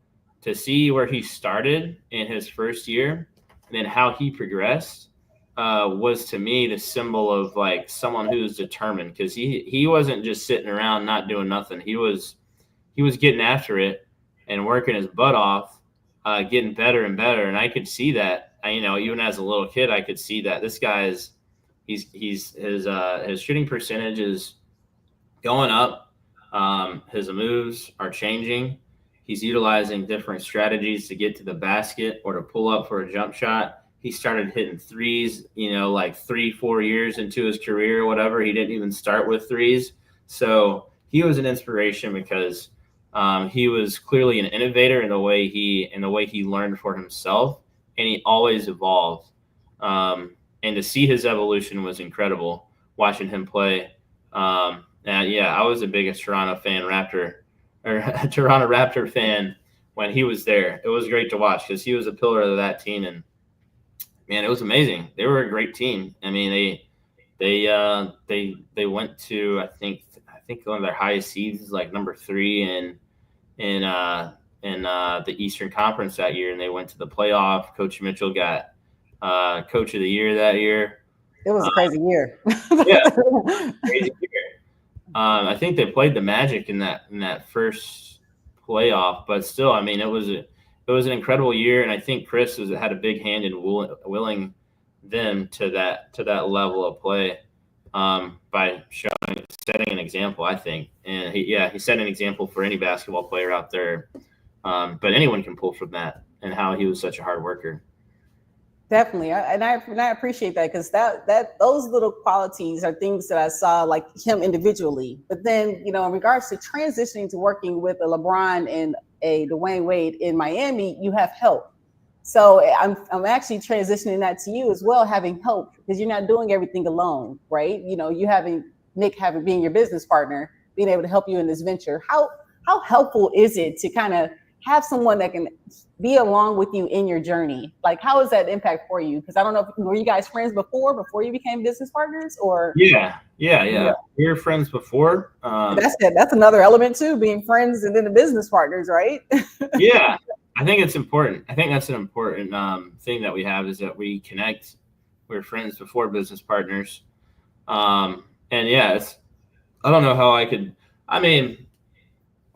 To see where he started in his first year and then how he progressed was to me the symbol of like someone who's determined, because he wasn't just sitting around not doing nothing. He was getting after it and working his butt off, getting better and better. And I could see that, even as a little kid, I could see that this guy his shooting percentage is going up. His moves are changing. He's utilizing different strategies to get to the basket or to pull up for a jump shot. He started hitting threes, like 3-4 years into his career or whatever. He didn't even start with threes. So he was an inspiration because he was clearly an innovator in the way he learned for himself, and he always evolved. And to see his evolution was incredible watching him play. And yeah, I was the biggest Toronto Raptor fan when he was there. It was great to watch because he was a pillar of that team, and man, it was amazing. They were a great team. I mean, they went to I think one of their highest seeds is like number 3 in the Eastern Conference that year, and they went to the playoff. Coach Mitchell got Coach of the Year that year. It was a crazy year. Yeah, crazy year. I think they played the Magic in that first playoff, but still, I mean, it was an incredible year, and I think Chris had a big hand in willing them to that level of play by setting an example, I think. And he set an example for any basketball player out there, but anyone can pull from that and how he was such a hard worker. Definitely, and I appreciate that, because that those little qualities are things that I saw like him individually. But then, in regards to transitioning to working with a LeBron and a Dwayne Wade in Miami, you have help. So I'm actually transitioning that to you as well, having help, because you're not doing everything alone, right? You having Nick being your business partner, being able to help you in this venture. How helpful is it to kind of have someone that can be along with you in your journey. Like, how is that impact for you? Because I don't know, were you guys friends before you became business partners, or? Yeah. We were friends before. That's another element too, being friends and then the business partners, right? Yeah, I think it's important. I think that's an important thing that we have, is that we connect. We're friends before business partners. And yeah, I don't know how I could. I mean,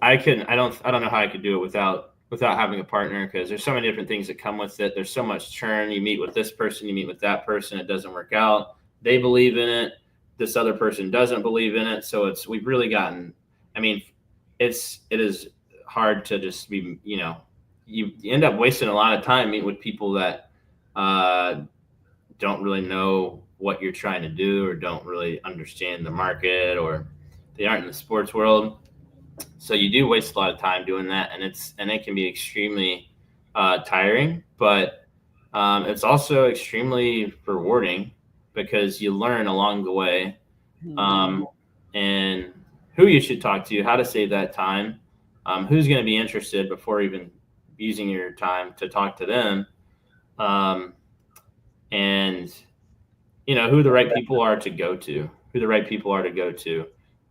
I don't know how I could do it without having a partner, because there's so many different things that come with it. There's so much churn. You meet with this person, you meet with that person, it doesn't work out. They believe in it. This other person doesn't believe in it. So we've really gotten, I mean, it is hard to just be, you end up wasting a lot of time meeting with people that don't really know what you're trying to do, or don't really understand the market, or they aren't in the sports world. So you do waste a lot of time doing that, and it can be extremely tiring, but it's also extremely rewarding, because you learn along the way, and who you should talk to, how to save that time, who's going to be interested before even using your time to talk to them, and who the right people are to go to.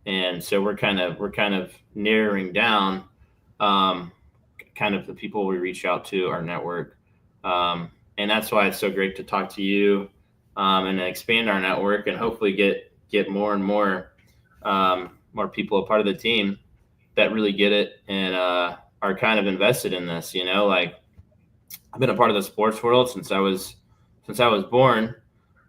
And so we're kind of narrowing down kind of the people we reach out to, our network. And that's why it's so great to talk to you, and expand our network, and hopefully get more and more people a part of the team that really get it, and are kind of invested in this. Like, I've been a part of the sports world since I was born,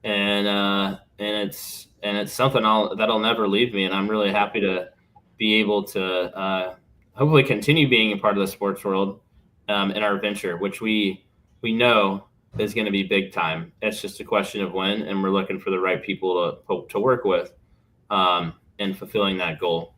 and it's something that'll never leave me, and I'm really happy to be able to hopefully continue being a part of the sports world in our venture, which we know is going to be big time. It's just a question of when, and we're looking for the right people to work with in fulfilling that goal.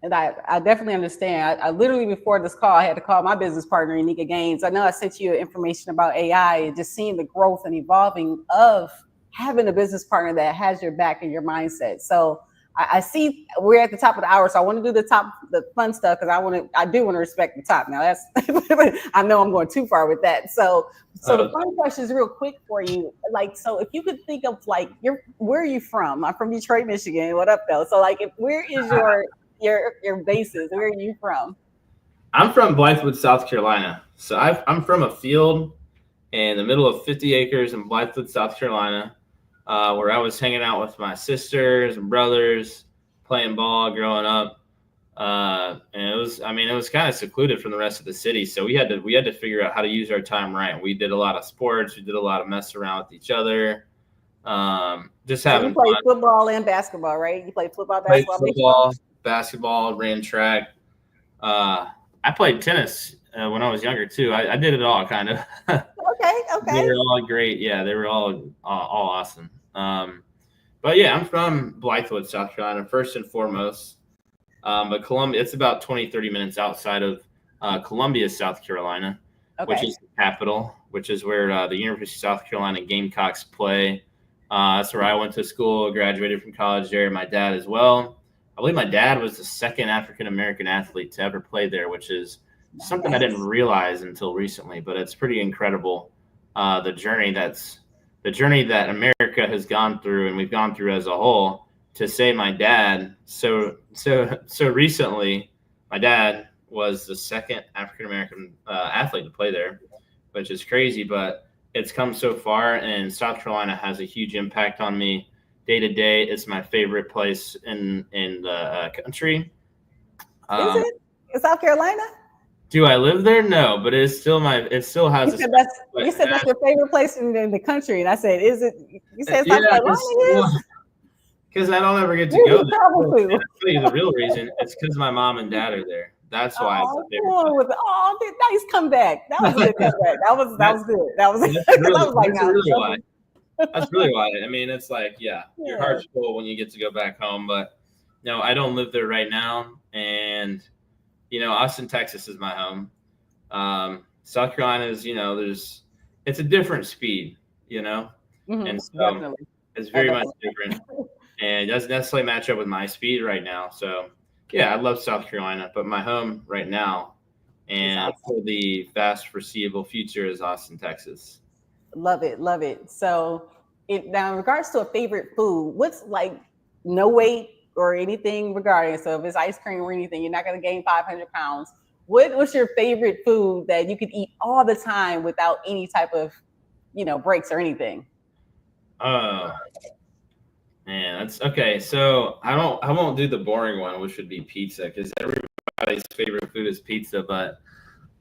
And I definitely understand. I literally, before this call, I had to call my business partner, Anika Gaines. I know I sent you information about AI, and just seeing the growth and evolving of having a business partner that has your back and your mindset. So I see we're at the top of the hour, so I want to do the fun stuff, because I do want to respect the top. Now that's I know I'm going too far with that. So the fun questions real quick for you. Like, so if you could think of, like, where are you from? I'm from Detroit, Michigan. What up though? So, like, where is your bases? Where are you from? I'm from Blythewood, South Carolina. So I'm from a field in the middle of 50 acres in Blythewood, South Carolina, where I was hanging out with my sisters and brothers, playing ball growing up. And it was kind of secluded from the rest of the city. So we had to figure out how to use our time right. We did a lot of sports. We did a lot of mess around with each other. Just having fun. You played football and basketball, right? You played football, basketball, ran track. I played tennis when I was younger too. I did it all, kind of. Okay. They were all great. Yeah, they were all awesome. But yeah, I'm from Blythewood, South Carolina, first and foremost. But Columbia, it's about 20-30 minutes outside of Columbia, South Carolina, which is the capital, which is where the University of South Carolina Gamecocks play. That's where I went to school, graduated from college there. My dad as well. I believe my dad was the second African-American athlete to ever play there, which is something I didn't realize until recently, but it's pretty incredible. The journey that America has gone through, and we've gone through as a whole, to say my dad so recently, my dad was the second African-American athlete to play there, which is crazy, but it's come so far, and South Carolina has a huge impact on me. Day to day, it's my favorite place in the country. Is it in South Carolina? Do I live there? No, but it still has. You said that's your favorite place in the country, and I said, "Is it?" You said South Carolina is. Because I don't ever get to go there. I'll tell you the real reason. It's because my mom and dad are there. That's why. Nice comeback. That was a good comeback. That was good. That's really why. I mean, it's like, yeah, your heart's full when you get to go back home. But no, I don't live there right now. And, Austin, Texas is my home. South Carolina is, it's a different speed, and so definitely. It's very much different. And it doesn't necessarily match up with my speed right now. So, yeah, I love South Carolina. But my home right now and awesome. for the fast foreseeable future is Austin, Texas. Love it, love it. So, now in regards to a favorite food, what's like no weight or anything regarding? So, if it's ice cream or anything, you're not going to gain 500 pounds. What's your favorite food that you could eat all the time without any type of, breaks or anything? Oh man, that's okay. So I won't do the boring one, which would be pizza, because everybody's favorite food is pizza. But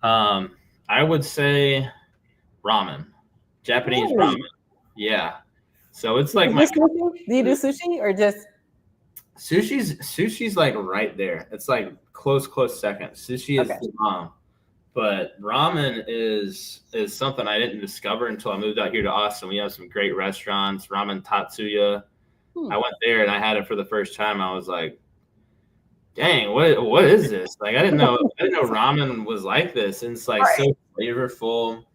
I would say ramen, Japanese Really? ramen. Yeah. So it's Do like you my do sushi? Do you do sushi or just sushi's like right there. It's like close second. Sushi is okay? the bomb. But ramen is something I didn't discover until I moved out here to Austin. We have some great restaurants, Ramen Tatsuya. I went there and I had it for the first time. I was like, dang, what is this? Like I didn't know ramen was like this. And it's like Right. so flavorful.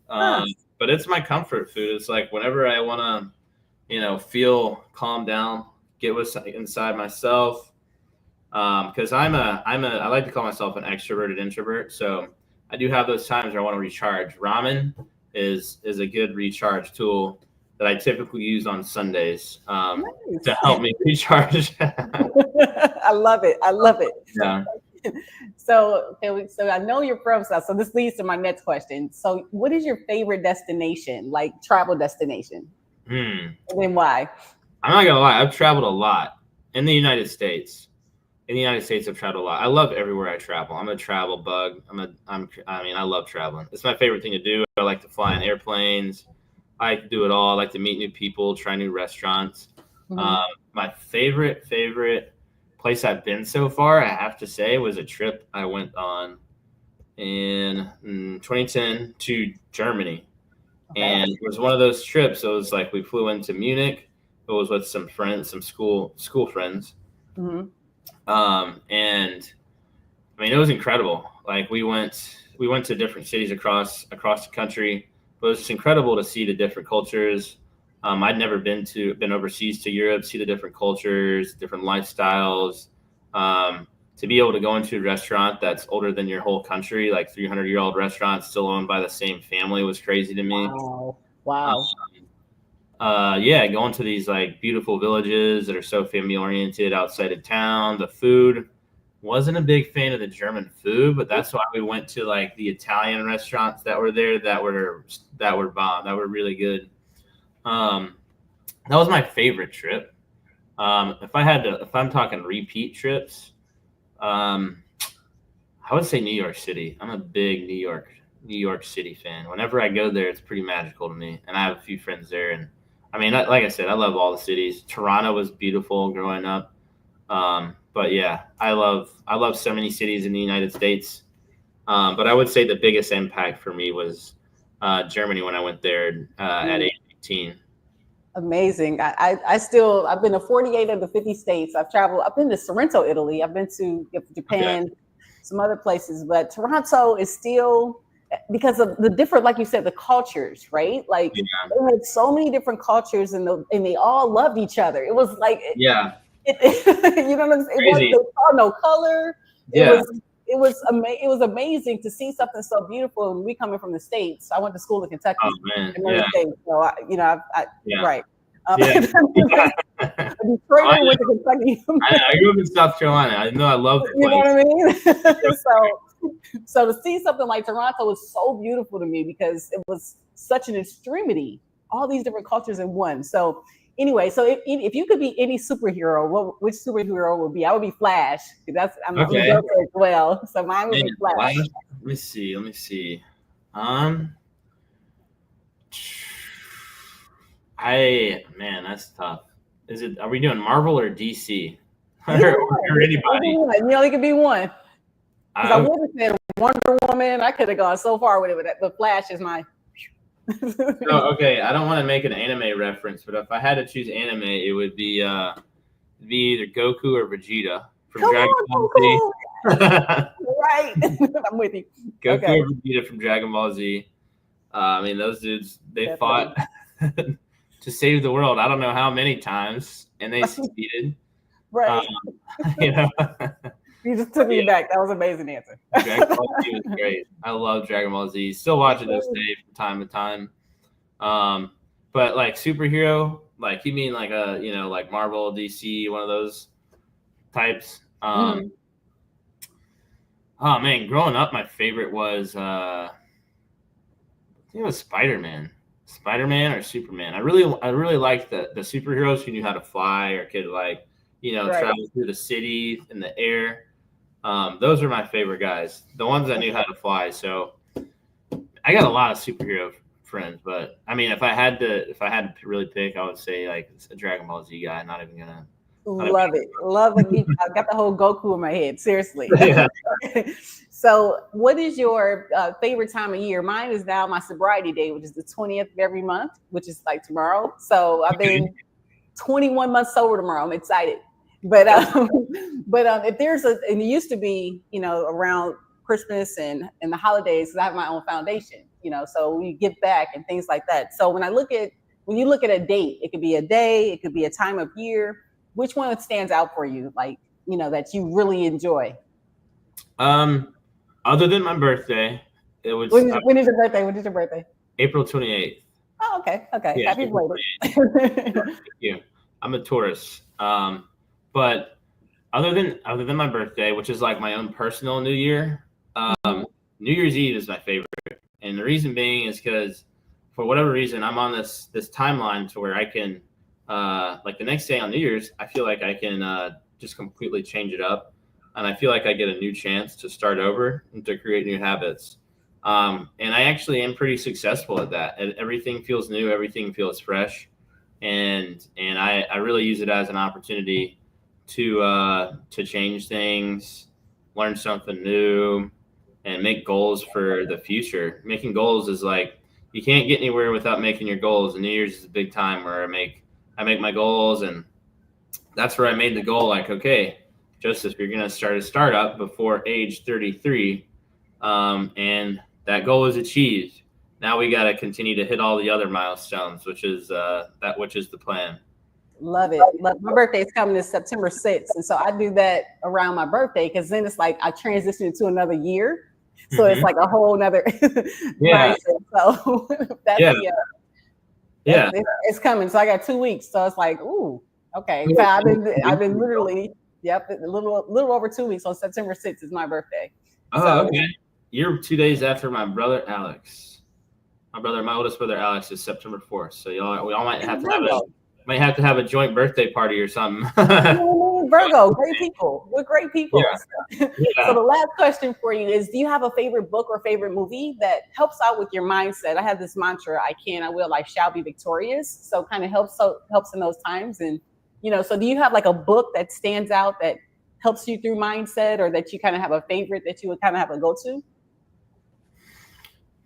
Huh. But it's my comfort food. It's like whenever I want to, feel calm down, get what's inside myself. Because I like to call myself an extroverted introvert. So I do have those times where I want to recharge. Ramen is a good recharge tool that I typically use on Sundays to Nice. help me recharge. I love it. I love it. Yeah. So, so I know you're from South. So this leads to my next question. So, what is your favorite destination, like travel destination, and then why? I'm not gonna lie. I've traveled a lot in the United States. In the United States, I've traveled a lot. I love everywhere I travel. I'm a travel bug. I love traveling. It's my favorite thing to do. I like to fly in airplanes. I like to do it all. I like to meet new people, try new restaurants. My favorite place I've been so far, I have to say, was a trip I went on in 2010 to Germany. Okay. And it was one of those trips. It was like we flew into Munich. It was with some friends, some school friends. And I mean, it was incredible. Like we went to different cities across the country, but it was just incredible to see the different cultures. I'd never been overseas to Europe, see the different cultures, different lifestyles. To be able to go into a restaurant that's older than your whole country, like 300-year-old restaurant, still owned by the same family, was crazy to me. Wow. Yeah, going to these like beautiful villages that are so family oriented outside of town. The food, wasn't a big fan of the German food, but that's why we went to like the Italian restaurants that were there that were bomb, that were really good. That was my favorite trip. If I'm talking repeat trips, I would say New York City. I'm a big New York City fan. Whenever I go there, it's pretty magical to me, and I have a few friends there. And I mean, like I said, I love all the cities. Toronto was beautiful growing up. But yeah, I love so many cities in the United States. But I would say the biggest impact for me was Germany when I went there at age 18. Amazing. I've been to 48 of the 50 states. I've been to Sorrento, Italy. I've been to Japan, some other places, but Toronto is still, because of the different, like you said, the cultures, right? Like they had so many different cultures and they all loved each other. It was like, you know what I'm saying? There was no color. It was amazing to see something so beautiful. And we coming from the States. I went to school in Kentucky. Oh man, States, so right. Detroit, I went to Kentucky. I grew up in South Carolina. I know I love the place. You know what I mean? So to see something like Toronto was so beautiful to me because it was such an extremity, all these different cultures in one. So anyway, so if you could be any superhero, which superhero would be? I would be Flash. I'm a joker as well. So mine would be Flash. Let me see. That's tough. Are we doing Marvel or DC? or anybody? You only could be one. Because I would have said Wonder Woman. I could have gone so far with it, but Flash is my. Okay, I don't want to make an anime reference, but if I had to choose anime, it would be either Goku or Vegeta from Dragon Ball Z. Right, I'm with you. Goku or Vegeta from Dragon Ball Z. I mean, those dudes, they fought to save the world. I don't know how many times, and they succeeded. Right. You just took me back. That was an amazing answer. Dragon Ball Z was great. I love Dragon Ball Z. Still watch it this day from time to time. But like superhero, like you mean like a like Marvel, DC, one of those types. Oh man, growing up, my favorite was I think it was Spider-Man. Spider-Man or Superman. I really liked the superheroes who knew how to fly or could like travel through the city in the air. Those were my favorite guys. The ones that knew how to fly. So I got a lot of superhero friends, but I mean, if I had to really pick, I would say like a Dragon Ball Z guy. Not even gonna. Love it. I got the whole Goku in my head. Seriously. Yeah. So, what is your favorite time of year? Mine is now my sobriety day, which is the 20th of every month, which is like tomorrow. So I've been 21 months sober tomorrow. I'm excited. But if there's and it used to be around Christmas and the holidays, because I have my own foundation, so we give back and things like that. So when you look at a date, it could be a day, it could be a time of year. Which one stands out for you, like that you really enjoy? Other than my birthday, it was. When is your birthday? When is your birthday? April 28th. Oh, okay. Yeah, Happy birthday. Thank you. I'm a Taurus. But other than my birthday, which is like my own personal New Year, New Year's Eve is my favorite, and the reason being is because for whatever reason I'm on this timeline to where I can like the next day on New Year's, I feel like I can just completely change it up, and I feel like I get a new chance to start over and to create new habits. And I actually am pretty successful at that. Everything feels new, everything feels fresh, and I really use it as an opportunity to change things, learn something new, and make goals for the future. Making goals is like you can't get anywhere without making your goals. And New Year's is a big time where I make my goals, and that's where I made the goal. Like, okay, Joseph, you're gonna start a startup before age 33, and that goal is achieved. Now we got to continue to hit all the other milestones, which is the plan. Love it. My birthday is coming this September 6th. And so I do that around my birthday because then it's like I transition into another year. So it's like a whole nother mindset. So that's it's coming. So I got 2 weeks. So it's like, ooh, okay. So I've been literally, a little over 2 weeks. On September 6th is my birthday. Oh, okay. You're 2 days after my brother Alex. My oldest brother Alex is September 4th. So we all might have to have a joint birthday party or something. Virgo, great people. We're great people. Yeah. So the last question for you is, do you have a favorite book or favorite movie that helps out with your mindset? I have this mantra, I can, I will, I shall be victorious. So kind of helps in those times. And, so do you have like a book that stands out that helps you through mindset, or that you kind of have a favorite that you would kind of have a go-to?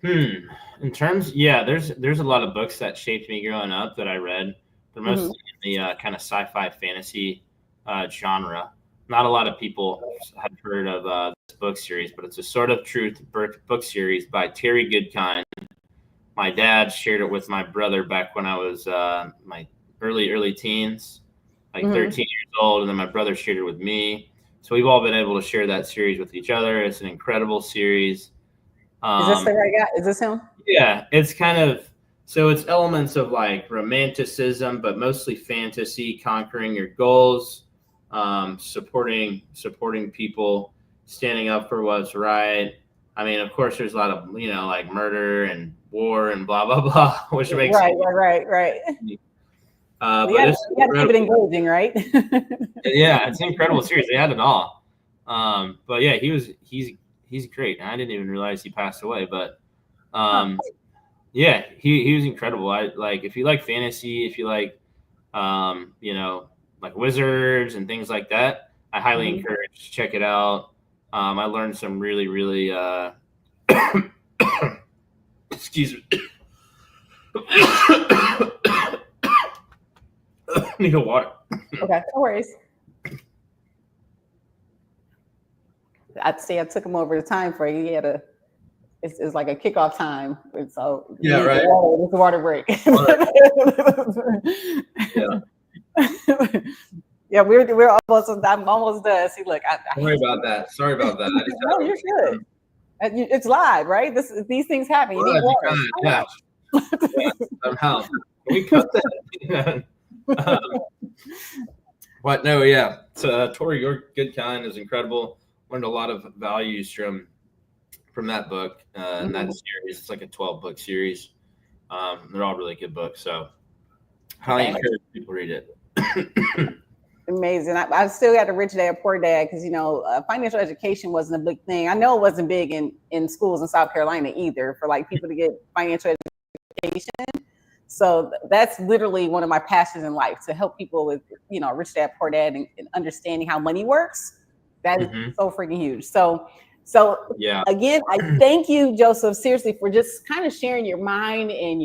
In terms, there's a lot of books that shaped me growing up that I read. They're mostly in the kind of sci-fi fantasy genre. Not a lot of people have heard of this book series, but it's a Sword of Truth book series by Terry Goodkind. My dad shared it with my brother back when I was my early teens, like 13 years old, and then my brother shared it with me. So we've all been able to share that series with each other. It's an incredible series. Is this the right guy? Is this him? Yeah, it's kind of. So it's elements of like romanticism, but mostly fantasy, conquering your goals, supporting people, standing up for what's right. I mean, of course, there's a lot of like murder and war and blah blah blah, which makes right. But you got to keep it engaging, right? Yeah, it's an incredible series. They had it all. But yeah, he's great. And I didn't even realize he passed away, but. Yeah, he was incredible. I like if you like fantasy, if you like like wizards and things like that, I highly encourage to check it out. I learned some really, really excuse me. Need a water. Okay, no worries. I'd say I took him over the time for you. He had it's like a kickoff time. So right. It's a water break. Yeah, we're almost. I'm almost done. See, look, I Sorry about that. Sorry about that. I just no, you're good. It's live, right? These things happen. You need water. yeah. Yeah, somehow. Can we cut that? But no, yeah. So, Tori, Your Good Kind is incredible. Learned a lot of values from that book and that series. It's like a 12-book series. They're all really good books. So highly encourage people to read it. Amazing. I still got a Rich Dad, Poor Dad because, financial education wasn't a big thing. I know it wasn't big in schools in South Carolina either for like people to get financial education. So that's literally one of my passions in life, to help people with, Rich Dad, Poor Dad and understanding how money works. That is so freaking huge. So yeah. Again, I thank you, Joseph, seriously, for just kind of sharing your mind and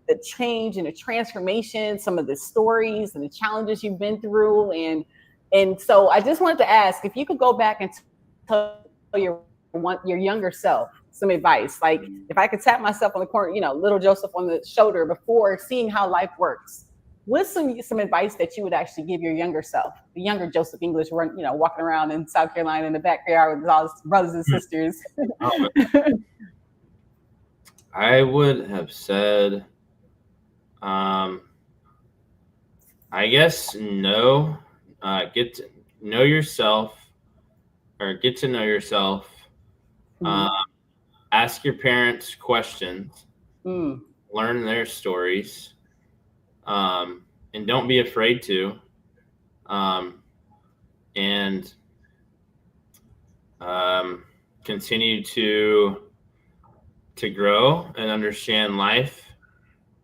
the change and the transformation, some of the stories and the challenges you've been through. And so I just wanted to ask if you could go back and tell your younger self some advice. Like if I could tap myself on the corner, little Joseph on the shoulder before seeing how life works, what's some advice that you would actually give your younger self, the younger Joseph English, walking around in South Carolina in the backyard with all his brothers and sisters? I would have said, I guess get to know yourself. Ask your parents questions, learn their stories, and don't be afraid to, and continue to grow and understand life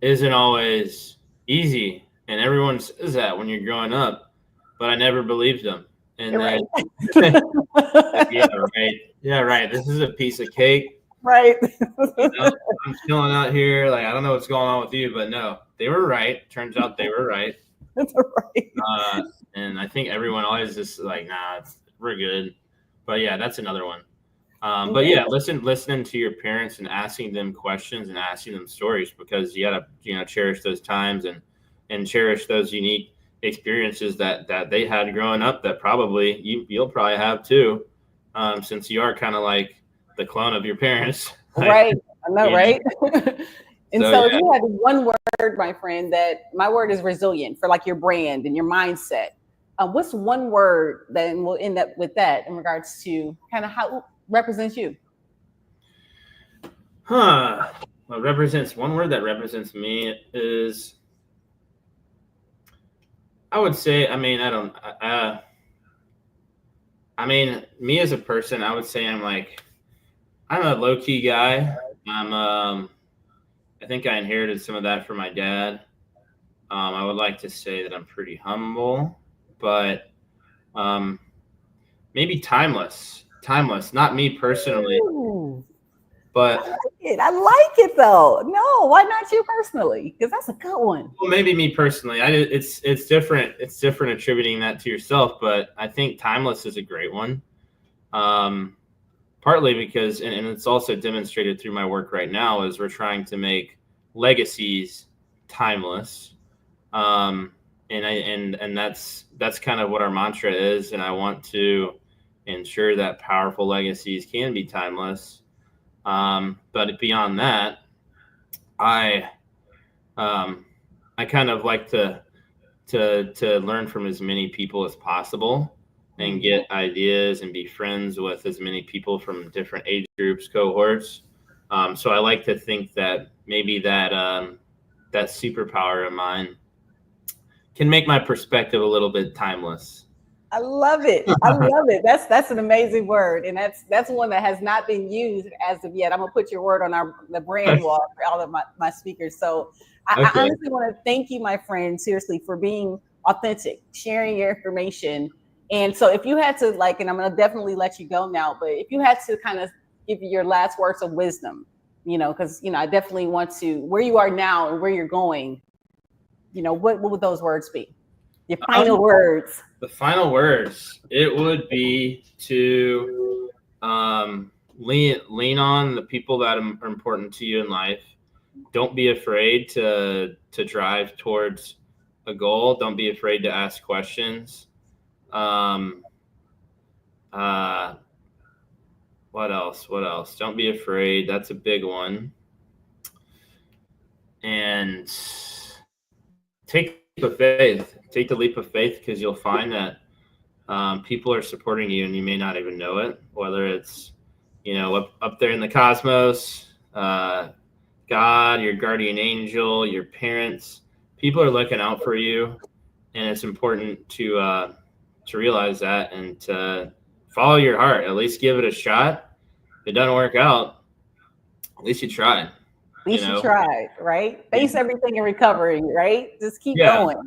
isn't always easy. And everyone says that when you're growing up, but I never believed them. And then, yeah, right. This is a piece of cake. Right. I'm chilling out here. Like, I don't know what's going on with you, but no, they were right. Turns out they were right. That's right. And I think everyone always just like, nah, we're good. But yeah, that's another one. But yeah, listening to your parents and asking them questions and asking them stories, because you gotta, cherish those times and cherish those unique experiences that they had growing up that probably you'll probably have too, since you are kind of like the clone of your parents. Right. I know, right? And so if you had one word, my friend, my word is resilient for like your brand and your mindset. What's one word that we'll end up with that in regards to kind of how it represents you? What represents one word that represents me is, I would say, me as a person, I would say I'm a low key guy. I think I inherited some of that from my dad. I would like to say that I'm pretty humble, but maybe timeless, not me personally. Ooh, but I like it though. No, why not you personally? Because that's a good one. Well, maybe me personally. It's different. It's different attributing that to yourself, but I think timeless is a great one. Partly because, and it's also demonstrated through my work right now, is we're trying to make legacies timeless. And that's kind of what our mantra is. And I want to ensure that powerful legacies can be timeless. But beyond that, I kind of like to learn from as many people as possible and get ideas and be friends with as many people from different age groups, cohorts. So I like to think that maybe that superpower of mine can make my perspective a little bit timeless. I love it. I love it. That's an amazing word, and that's one that has not been used as of yet. I'm gonna put your word on the brand wall for all of my speakers. So I honestly want to thank you, my friend, seriously, for being authentic, sharing your information. And so if you had to and I'm gonna definitely let you go now, but if you had to kind of give your last words of wisdom, because I definitely want to, where you are now and where you're going, what would those words be? Your final words. The final words, it would be to lean on the people that are important to you in life. Don't be afraid to drive towards a goal. Don't be afraid to ask questions. Um, what else? What else? Don't be afraid. That's a big one. And take the faith. Take the leap of faith, because you'll find that people are supporting you and you may not even know it, whether it's, up there in the cosmos, God, your guardian angel, your parents. People are looking out for you, and it's important to realize that and to follow your heart. At least give it a shot. If it doesn't work out, at least you tried. At least you tried, right? Face everything in recovery, right? Just keep going.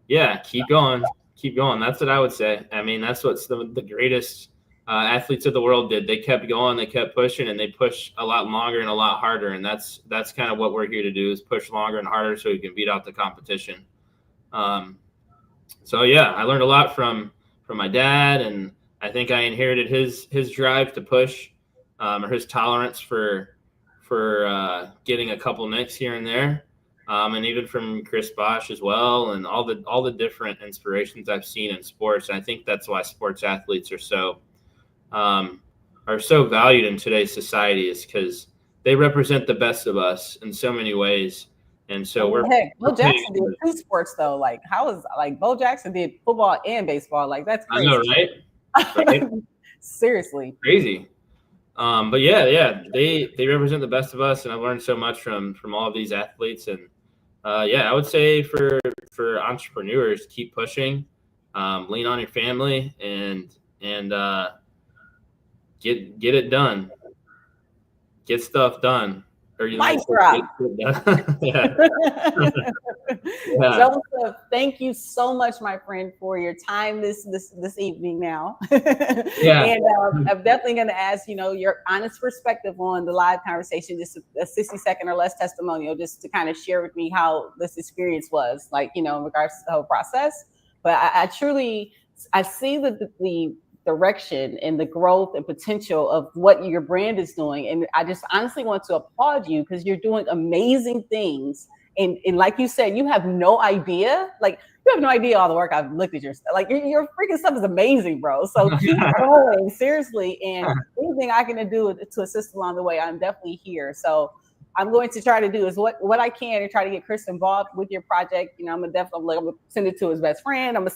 Yeah, keep going. Keep going. That's what I would say. I mean, that's what the greatest athletes of the world did. They kept going, they kept pushing, and they pushed a lot longer and a lot harder. And that's kind of what we're here to do, is push longer and harder so we can beat out the competition. So yeah, I learned a lot from my dad, and I think I inherited his drive to push, or his tolerance for getting a couple nicks here and there. And even from Chris Bosch as well, and all the different inspirations I've seen in sports. And I think that's why sports athletes are so valued in today's society, is because they represent the best of us in so many ways. And so Bo Jackson did 2 sports though. Like, Bo Jackson did football and baseball. Like, that's crazy. I know, right? Right? Seriously. Crazy. But yeah, they represent the best of us, and I've learned so much from all of these athletes. And I would say for entrepreneurs, keep pushing, lean on your family, and get it done, get stuff done. Mic drop. Joseph, thank you so much, my friend, for your time this evening now. And I'm definitely going to ask, your honest perspective on the live conversation, just a 60-second or less testimonial, just to kind of share with me how this experience was, like, in regards to the whole process. But I truly see the direction and the growth and potential of what your brand is doing. And I just honestly want to applaud you, because you're doing amazing things. And like you said, you have no idea. Like, you have no idea all the work I've looked at your stuff. Like, your freaking stuff is amazing, bro. So keep going, seriously. And anything I can do to assist along the way, I'm definitely here. So I'm going to try to do is what I can and try to get Chris involved with your project. I'm gonna send it to his best friend. I'm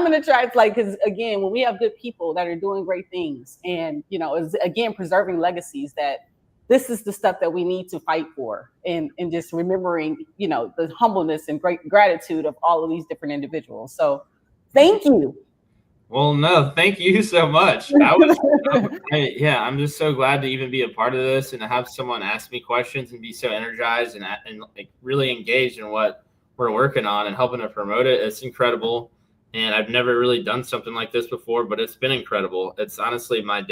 gonna try to, because again, when we have good people that are doing great things, and is again preserving legacies, that this is the stuff that we need to fight for, and just remembering the humbleness and great gratitude of all of these different individuals. So thank you. Well, no, thank you so much. I'm just so glad to even be a part of this, and to have someone ask me questions and be so energized and like really engaged in what we're working on and helping to promote it. It's incredible. And I've never really done something like this before, but it's been incredible. It's honestly my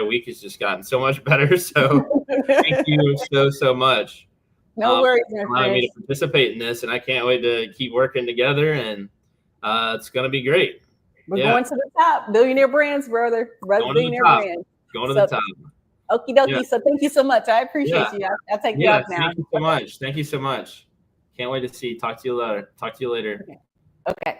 week has just gotten so much better. So thank you so much. No worries, allowing me to participate in this, and I can't wait to keep working together, and it's going to be great. We're going to the top. Billionaire brands, brother. Billionaire brands. Going to the top. Okie dokie. Yeah. So thank you so much. I appreciate you. I'll take you off now. Thank you so much. Thank you so much. Can't wait to see. Talk to you later. Okay.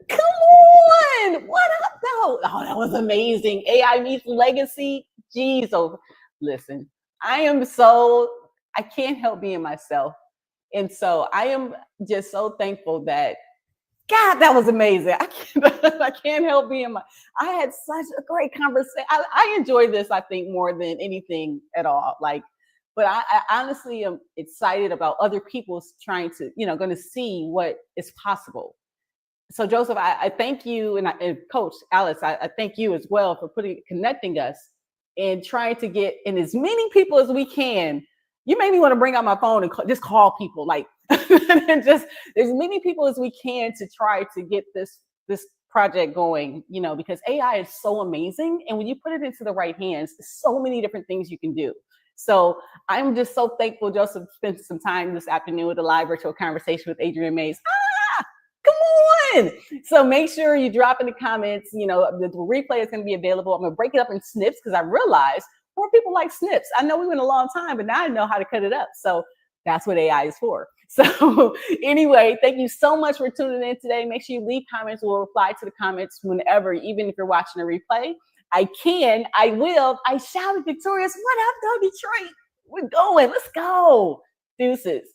Come on. What up, though? Oh, that was amazing. AI meets legacy. Jeez. Oh, listen. I can't help being myself. And so I am just so thankful that, God, that was amazing. I can't help being I had such a great conversation. I enjoyed this, I think, more than anything at all. But I honestly am excited about other people trying to, going to see what is possible. So Joseph, I thank you, and Coach Alice, I thank you as well for connecting us and trying to get in as many people as we can. You made me want to bring out my phone and just call people, and just as many people as we can to try to get this project going, because AI is so amazing. And when you put it into the right hands, so many different things you can do. So I'm just so thankful Joseph spent some time this afternoon with a live virtual conversation with Adriane Mayes. Come on. So make sure you drop in the comments, the replay is going to be available. I'm going to break it up in snips, because I realized more people like snips. I know we went a long time, but now I know how to cut it up. So that's what AI is for. So anyway, thank you so much for tuning in today. Make sure you leave comments. We'll reply to the comments whenever, even if you're watching a replay. I shall be victorious. What up, though, Detroit? We're going. Let's go. Deuces.